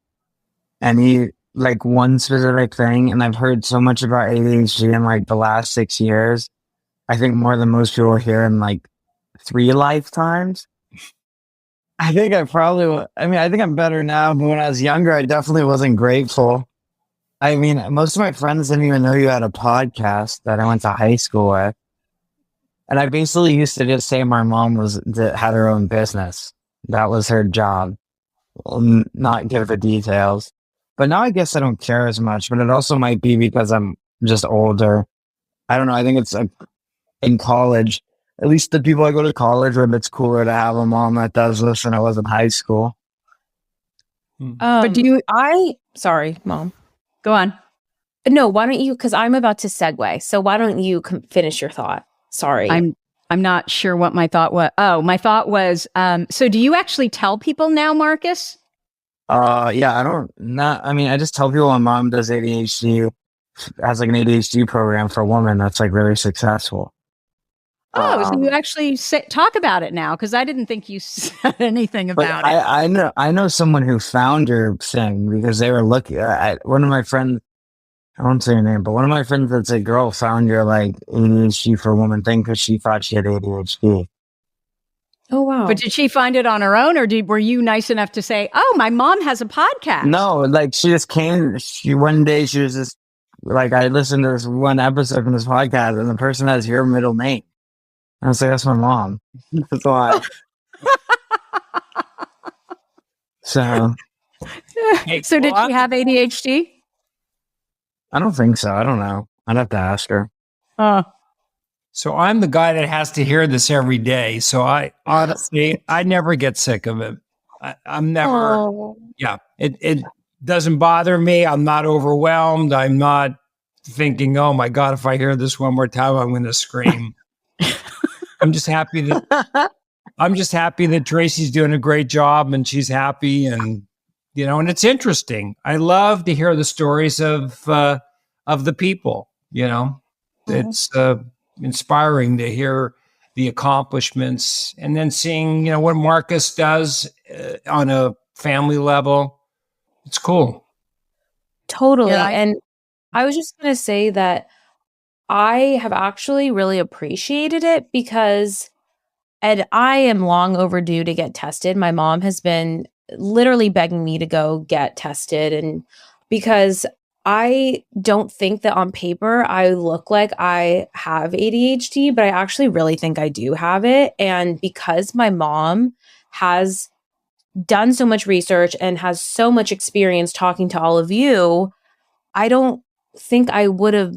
any like one specific thing. And I've heard so much about ADHD in like the last 6 years. I think more than most people hear in like 3 lifetimes. I think I think I'm better now, but when I was younger, I definitely wasn't grateful. I mean, most of my friends didn't even know you had a podcast that I went to high school with. And I basically used to just say my mom had her own business. That was her job. Not give the details. But now I guess I don't care as much, but it also might be because I'm just older. I don't know. I think it's in college, at least the people I go to college with, it's cooler to have a mom that does this than it was in high school. But sorry, mom. Go on. No, why don't you, because I'm about to segue. So why don't you finish your thought? Sorry. I'm not sure what my thought was. Oh, my thought was, so do you actually tell people now, Marcus? Yeah, I just tell people my mom does ADHD, has like an ADHD program for a woman that's like really successful. Oh, so you actually talk about it now? Because I didn't think you said anything about it. I know someone who found her thing because they were looking at one of my friends. I won't say her name, but one of my friends that's a girl found your like ADHD for a woman thing because she thought she had ADHD. Oh, wow. But did she find it on her own, or were you nice enough to say, oh, my mom has a podcast? No, like she just came. One day she was just like, I listened to this one episode from this podcast and the person has your middle name. I was like, that's my mom. That's why. So did she have ADHD? I don't think so. I don't know. I'd have to ask her. So I'm the guy that has to hear this every day. So I honestly, I never get sick of it. I'm never, it doesn't bother me. I'm not overwhelmed. I'm not thinking, oh my God, if I hear this one more time, I'm going to scream. I'm just happy that Tracy's doing a great job and she's happy, and and it's interesting. I love to hear the stories of the people. It's inspiring to hear the accomplishments, and then seeing what Marcus does on a family level. It's cool. Totally. Yeah, and I was just going to say that I have actually really appreciated it because, and I am long overdue to get tested. My mom has been literally begging me to go get tested. And because I don't think that on paper I look like I have ADHD, but I actually really think I do have it. And because my mom has done so much research and has so much experience talking to all of you, I don't think I would have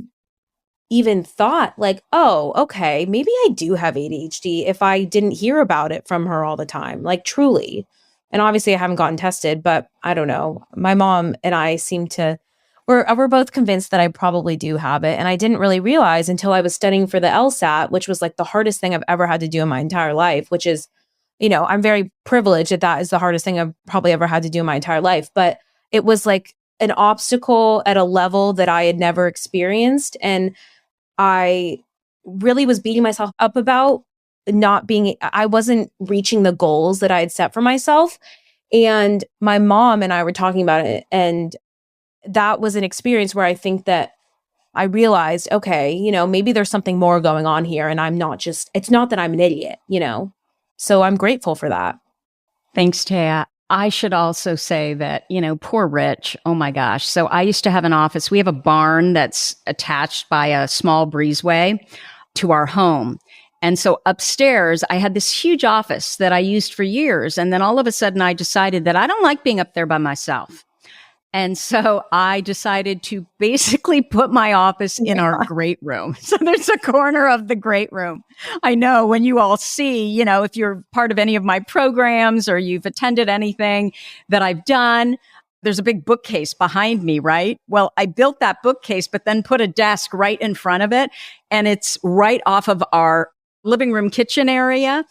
even thought like, oh, okay, maybe I do have ADHD if I didn't hear about it from her all the time, like truly. And obviously I haven't gotten tested, but I don't know. My mom and I seem to we're both convinced that I probably do have it. And I didn't really realize until I was studying for the LSAT, which was like the hardest thing I've ever had to do in my entire life, which is, I'm very privileged that that is the hardest thing I've probably ever had to do in my entire life. But it was like an obstacle at a level that I had never experienced. And I really was beating myself up about I wasn't reaching the goals that I had set for myself. And my mom and I were talking about it. And that was an experience where I think that I realized, okay, maybe there's something more going on here. And it's not that I'm an idiot. So I'm grateful for that. Thanks, Taya. I should also say that, poor Rich. Oh my gosh. So I used to have an office. We have a barn that's attached by a small breezeway to our home. And so upstairs, I had this huge office that I used for years. And then all of a sudden, I decided that I don't like being up there by myself. And so I decided to basically put my office in our great room. So there's a corner of the great room. I know when you all see, if you're part of any of my programs or you've attended anything that I've done, there's a big bookcase behind me, right? Well, I built that bookcase, but then put a desk right in front of it. And it's right off of our living room kitchen area.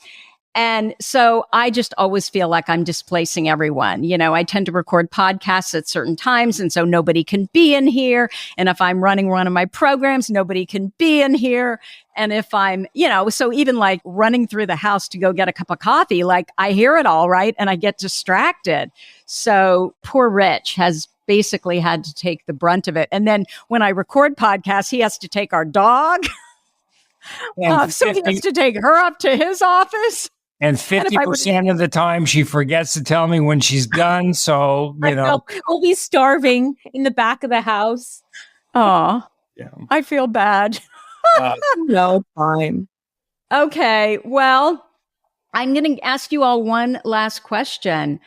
And so I just always feel like I'm displacing everyone. I tend to record podcasts at certain times. And so nobody can be in here. And if I'm running one of my programs, nobody can be in here. And if I'm, so even like running through the house to go get a cup of coffee, like I hear it all, right? And I get distracted. So poor Rich has basically had to take the brunt of it. And then when I record podcasts, he has to take our dog. So he has to take her up to his office. And 50% of the time, she forgets to tell me when she's done. So, we'll be starving in the back of the house. Oh, yeah. I feel bad. No, fine. Okay. Well, I'm going to ask you all one last question.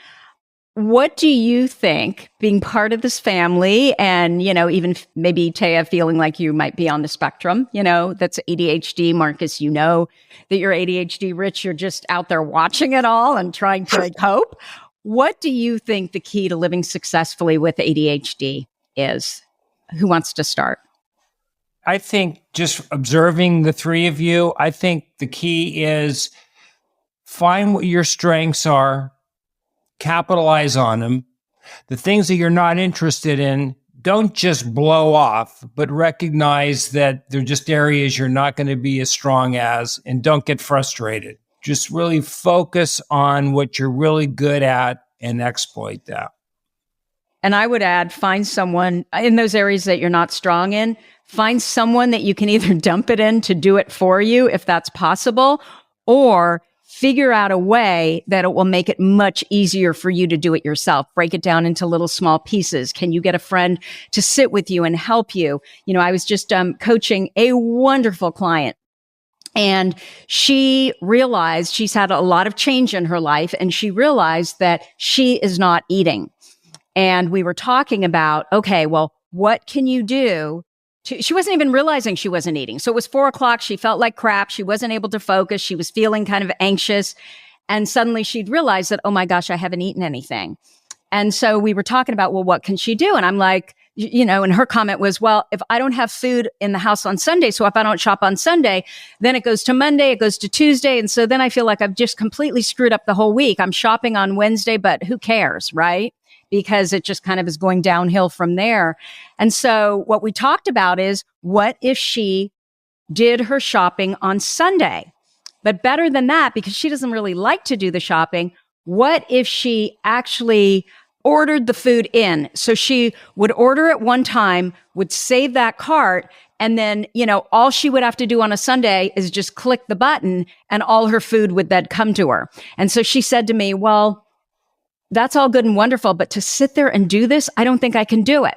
What do you think, being part of this family and, even maybe Taya feeling like you might be on the spectrum, that's ADHD, Marcus, that you're ADHD, Rich, you're just out there watching it all and trying to cope. What do you think the key to living successfully with ADHD is? Who wants to start? I think just observing the three of you, I think the key is find what your strengths are, capitalize on them. The things that you're not interested in, don't just blow off, but recognize that they're just areas you're not going to be as strong as, and don't get frustrated. Just really focus on what you're really good at and exploit that. And I would add, find someone in those areas that you're not strong in, find someone that you can either dump it in to do it for you, if that's possible, or figure out a way that it will make it much easier for you to do it yourself. Break it down into little small pieces. Can you get a friend to sit with you and help you? I was just coaching a wonderful client. And she realized she's had a lot of change in her life, and she realized that she is not eating. And we were talking about, okay, well, what can you do? She wasn't even realizing she wasn't eating. So it was 4:00. She felt like crap. She wasn't able to focus. She was feeling kind of anxious. And suddenly she'd realized that, oh my gosh, I haven't eaten anything. And so we were talking about, well, what can she do? And I'm like, and her comment was, well, if I don't have food in the house on Sunday, so if I don't shop on Sunday, then it goes to Monday, it goes to Tuesday. And so then I feel like I've just completely screwed up the whole week. I'm shopping on Wednesday, but who cares, right? Because it just kind of is going downhill from there. And so what we talked about is, what if she did her shopping on Sunday? But better than that, because she doesn't really like to do the shopping, what if she actually ordered the food in. So she would order it one time, would save that cart, and then, all she would have to do on a Sunday is just click the button and all her food would then come to her. And so she said to me, well, that's all good and wonderful, but to sit there and do this, I don't think I can do it.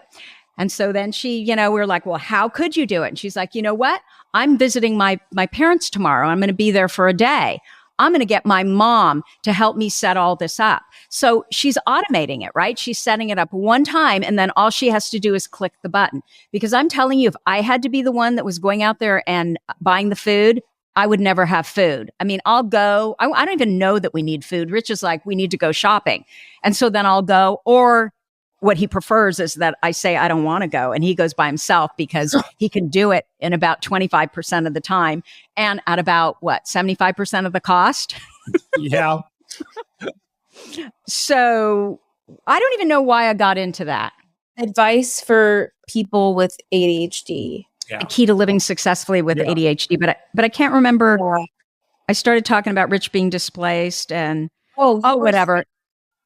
And so then she, we were like, well, how could you do it? And she's like, you know what? I'm visiting my parents tomorrow. I'm going to be there for a day. I'm going to get my mom to help me set all this up. So she's automating it, right? She's setting it up one time and then all she has to do is click the button. Because I'm telling you, if I had to be the one that was going out there and buying the food, I would never have food. I mean, I'll go, I don't even know that we need food. Rich is like, we need to go shopping. And so then I'll go, or what he prefers is that I say, I don't want to go. And he goes by himself because he can do it in about 25% of the time and at about 75% of the cost. Yeah. So I don't even know why I got into that. Advice for people with ADHD. The key to living successfully with ADHD, but I can't remember. Yeah. I started talking about Rich being displaced and whatever.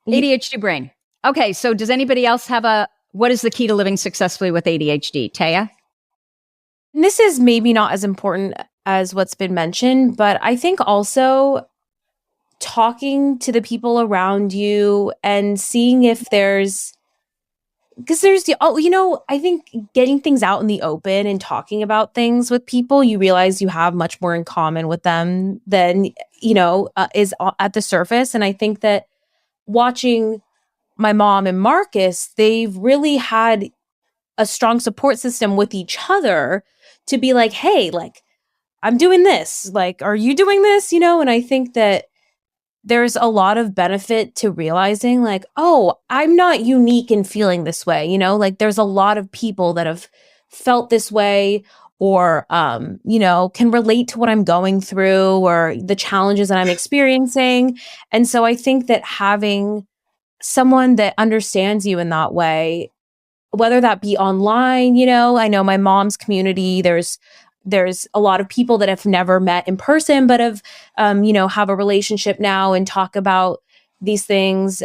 ADHD brain. Okay, so does anybody else have what is the key to living successfully with ADHD? Taya? And this is maybe not as important as what's been mentioned, but I think also talking to the people around you and seeing if I think getting things out in the open and talking about things with people, you realize you have much more in common with them than, is at the surface. And I think that watching my mom and Marcus, they've really had a strong support system with each other to be like, hey, like, I'm doing this. Like, are you doing this? And I think that there's a lot of benefit to realizing like, oh, I'm not unique in feeling this way. Like there's a lot of people that have felt this way or, can relate to what I'm going through or the challenges that I'm experiencing. And so I think that having someone that understands you in that way, whether that be online, I know my mom's community, there's a lot of people that have never met in person, but have a relationship now and talk about these things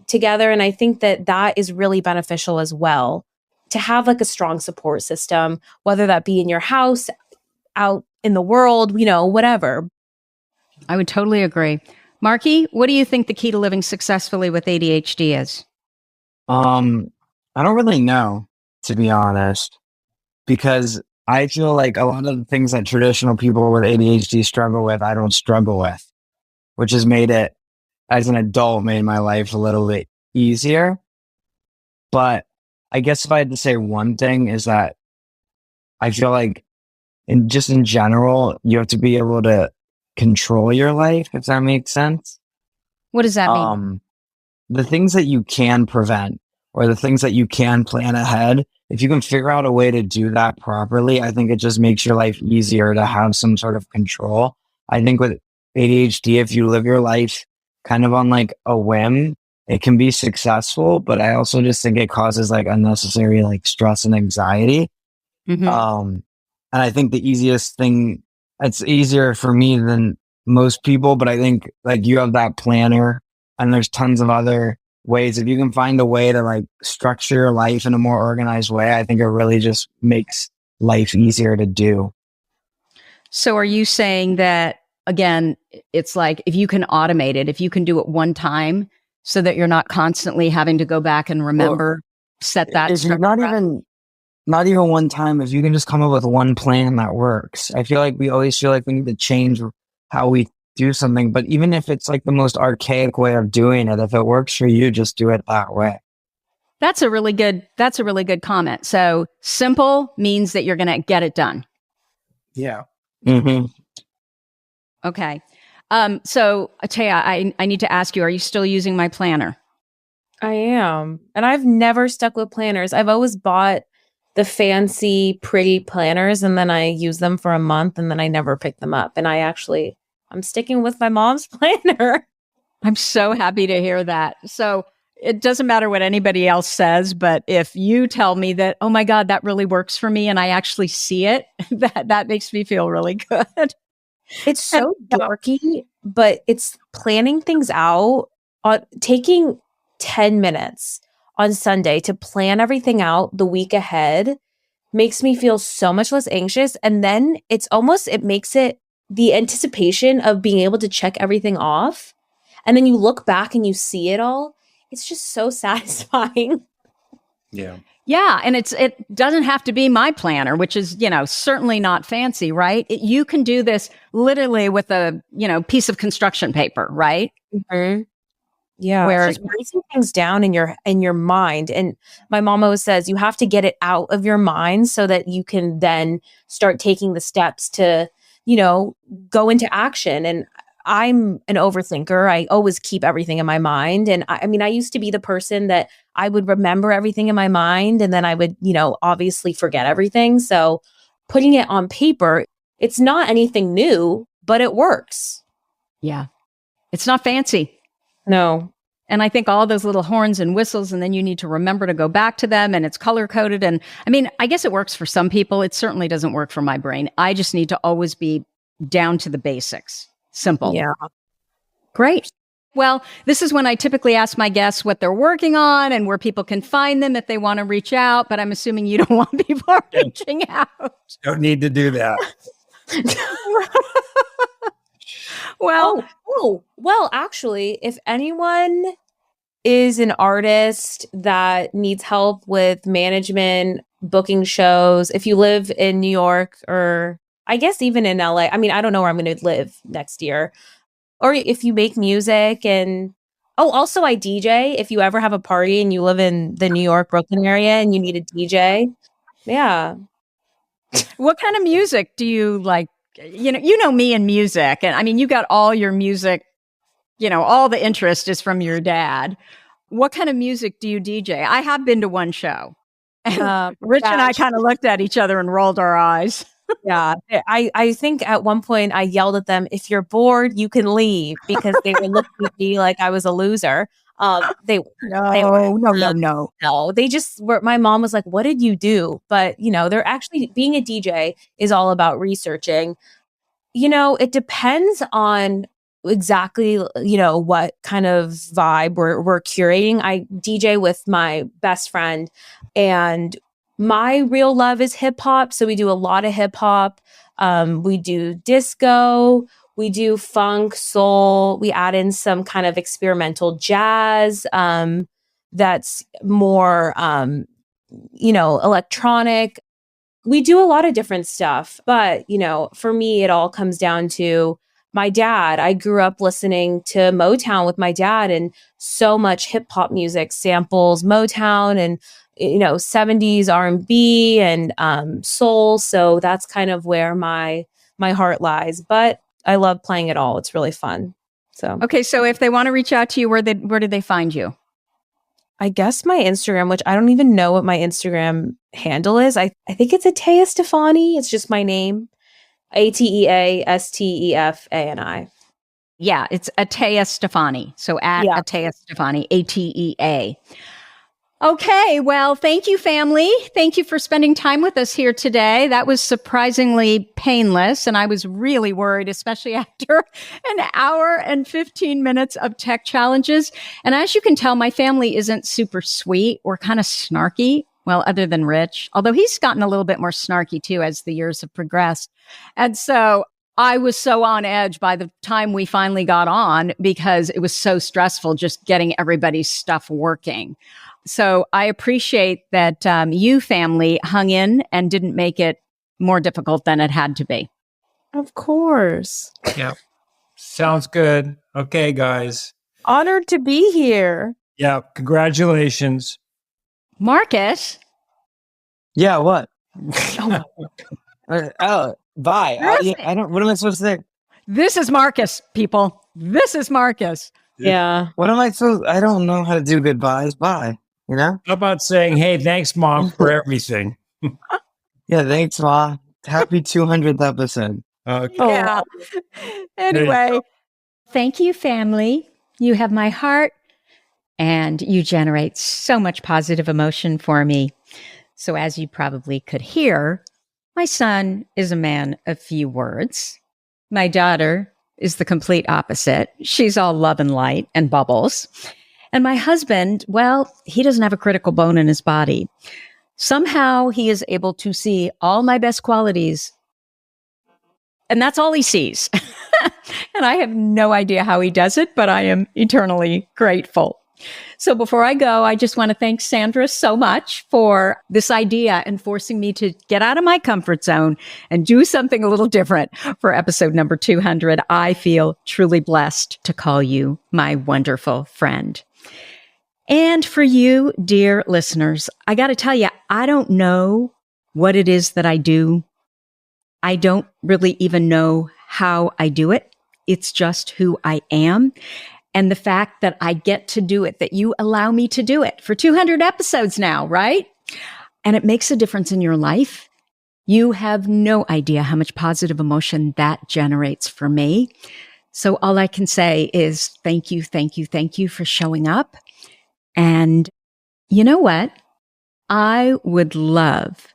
together. And I think that is really beneficial as well, to have like a strong support system, whether that be in your house, out in the world, whatever. I would totally agree. Marky, what do you think the key to living successfully with ADHD is? I don't really know, to be honest, because I feel like a lot of the things that traditional people with ADHD struggle with, I don't struggle with, which has made it, as an adult, made my life a little bit easier. But I guess if I had to say one thing is that I feel like in general, you have to be able to control your life, if that makes sense. What does that mean? The things that you can prevent or the things that you can plan ahead, if you can figure out a way to do that properly, I think it just makes your life easier to have some sort of control. I think with ADHD, if you live your life kind of on like a whim, it can be successful, but I also just think it causes like unnecessary like stress and anxiety. Mm-hmm. And I think the easiest thing, it's easier for me than most people, but I think like you have that planner and there's tons of other ways. If you can find a way to like structure your life in a more organized way, I think it really just makes life easier to do. So are you saying that, again, it's like if you can automate it, if you can do it one time so that you're not constantly having to go back and remember, set that. If you're not even one time, if you can just come up with one plan that works. I feel like we always feel like we need to change how we do something, but even if it's like the most archaic way of doing it, if it works for you, just do it that way. That's a really good comment. So simple means that you're going to get it done. Yeah. Mm-hmm. Okay. So Taya, I need to ask you, are you still using my planner? I am. And I've never stuck with planners. I've always bought the fancy, pretty planners and then I use them for a month and then I never pick them up. And I'm sticking with my mom's planner. I'm so happy to hear that. So it doesn't matter what anybody else says, but if you tell me that, oh my God, that really works for me and I actually see it, that makes me feel really good. It's so dorky, but it's planning things out, taking 10 minutes on Sunday to plan everything out the week ahead makes me feel so much less anxious. And then it makes it the anticipation of being able to check everything off. And then you look back and you see it all. It's just so satisfying. Yeah. Yeah. And it doesn't have to be my planner, which is, certainly not fancy, right? You can do this literally with a, piece of construction paper, right? Mm-hmm. Yeah. Whereas it's like writing things down in your mind. And my mom always says you have to get it out of your mind so that you can then start taking the steps to, go into action. And I'm an overthinker. I always keep everything in my mind. And I used to be the person that I would remember everything in my mind and then I would, obviously forget everything. So putting it on paper, it's not anything new, but it works. yeah, it's not fancy. No. And I think all those little horns and whistles, and then you need to remember to go back to them, and it's color coded. And I guess it works for some people. It certainly doesn't work for my brain. I just need to always be down to the basics. Simple. Yeah. Great. Well, this is when I typically ask my guests what they're working on and where people can find them if they want to reach out. But I'm assuming you don't want people reaching out. Don't need to do that. Well, actually, if anyone is an artist that needs help with management, booking shows, if you live in New York or I guess even in LA, I don't know where I'm going to live next year. Or if you make music and, also I DJ. If you ever have a party and you live in the New York, Brooklyn area and you need a DJ. Yeah. What kind of music do you like? You know me and music. And you got all your music, all the interest is from your dad. What kind of music do you DJ? I have been to one show. Rich and I kind of looked at each other and rolled our eyes. Yeah. I think at one point I yelled at them, if you're bored, you can leave, because they were looking at me like I was a loser. No. They just were, my mom was like, what did you do? But, they're actually, being a DJ is all about researching. It depends on exactly, what kind of vibe we're curating. I DJ with my best friend, and my real love is hip hop. So we do a lot of hip hop. We do disco. We do funk, soul. We add in some kind of experimental jazz that's more, electronic. We do a lot of different stuff. But, for me, it all comes down to my dad. I grew up listening to Motown with my dad, and so much hip hop music samples Motown and 70s R&B and soul. So that's kind of where my heart lies. But I love playing it all. It's really fun. So okay, so if they want to reach out to you, where do they find you? I guess my Instagram, which I don't even know what my Instagram handle is. I think it's Atea Stefani. It's just my name. ATEA STEFANI. Yeah, it's Atea Stefani. So at Atea Stefani, ATEA. Okay, well, thank you, family. Thank you for spending time with us here today. That was surprisingly painless, and I was really worried, especially after an hour and 15 minutes of tech challenges. And as you can tell, my family isn't super sweet. We're kind of snarky. Well, other than Rich, although he's gotten a little bit more snarky too as the years have progressed. And so I was so on edge by the time we finally got on, because it was so stressful just getting everybody's stuff working. So I appreciate that you, family, hung in and didn't make it more difficult than it had to be. Of course. Yeah. Sounds good. Okay, guys. Honored to be here. Yeah. Congratulations. Marcus. Yeah, what? Oh, Bye. I don't, what am I supposed to say? This is Marcus, people. This is Marcus. yeah. What am I supposed, I don't know how to do goodbyes. Bye. How about saying, hey, thanks, Mom, for everything? Yeah, thanks, Ma. Happy 200th episode. Okay. Yeah. Anyway, thank you, family. You have my heart, and you generate so much positive emotion for me. So as you probably could hear, my son is a man of few words. My daughter is the complete opposite. She's all love and light and bubbles. And my husband, well, he doesn't have a critical bone in his body. Somehow he is able to see all my best qualities, and that's all he sees. And I have no idea how he does it, but I am eternally grateful. So before I go, I just want to thank Sandra so much for this idea and forcing me to get out of my comfort zone and do something a little different for episode number 200. I feel truly blessed to call you my wonderful friend. And for you, dear listeners, I got to tell you, I don't know what it is that I do. I don't really even know how I do it. It's just who I am. And the fact that I get to do it, that you allow me to do it for 200 episodes now, right? And it makes a difference in your life. You have no idea how much positive emotion that generates for me. So all I can say is thank you, thank you, thank you for showing up. And you know what? I would love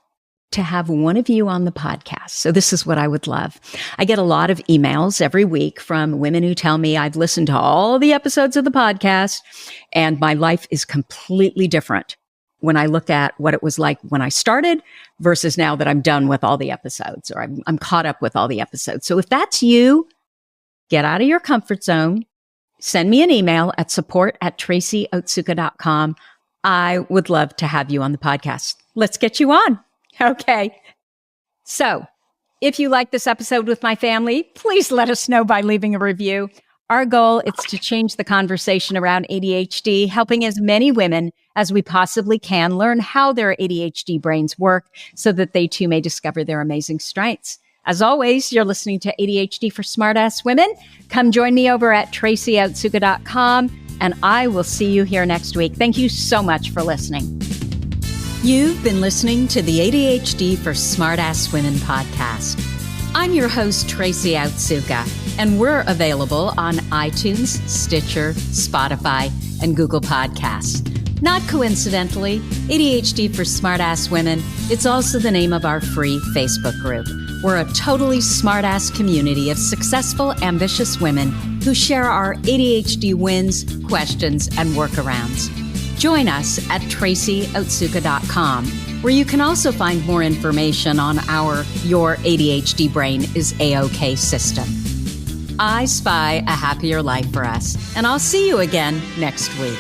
to have one of you on the podcast. So this is what I would love. I get a lot of emails every week from women who tell me I've listened to all the episodes of the podcast and my life is completely different when I look at what it was like when I started versus now that I'm done with all the episodes, or I'm caught up with all the episodes. So if that's you, get out of your comfort zone. Send me an email at support@tracyotsuka.com. I would love to have you on the podcast. Let's get you on. Okay. So if you like this episode with my family, please let us know by leaving a review. Our goal is to change the conversation around ADHD, helping as many women as we possibly can learn how their ADHD brains work so that they too may discover their amazing strengths. As always, you're listening to ADHD for Smartass Women. Come join me over at tracyotsuka.com, and I will see you here next week. Thank you so much for listening. You've been listening to the ADHD for Smartass Women podcast. I'm your host, Tracy Otsuka, and we're available on iTunes, Stitcher, Spotify, and Google Podcasts. Not coincidentally, ADHD for Smartass Women, it's also the name of our free Facebook group. We're a totally smartass community of successful, ambitious women who share our ADHD wins, questions, and workarounds. Join us at tracyotsuka.com, where you can also find more information on our Your ADHD Brain is A-OK system. I spy a happier life for us, and I'll see you again next week.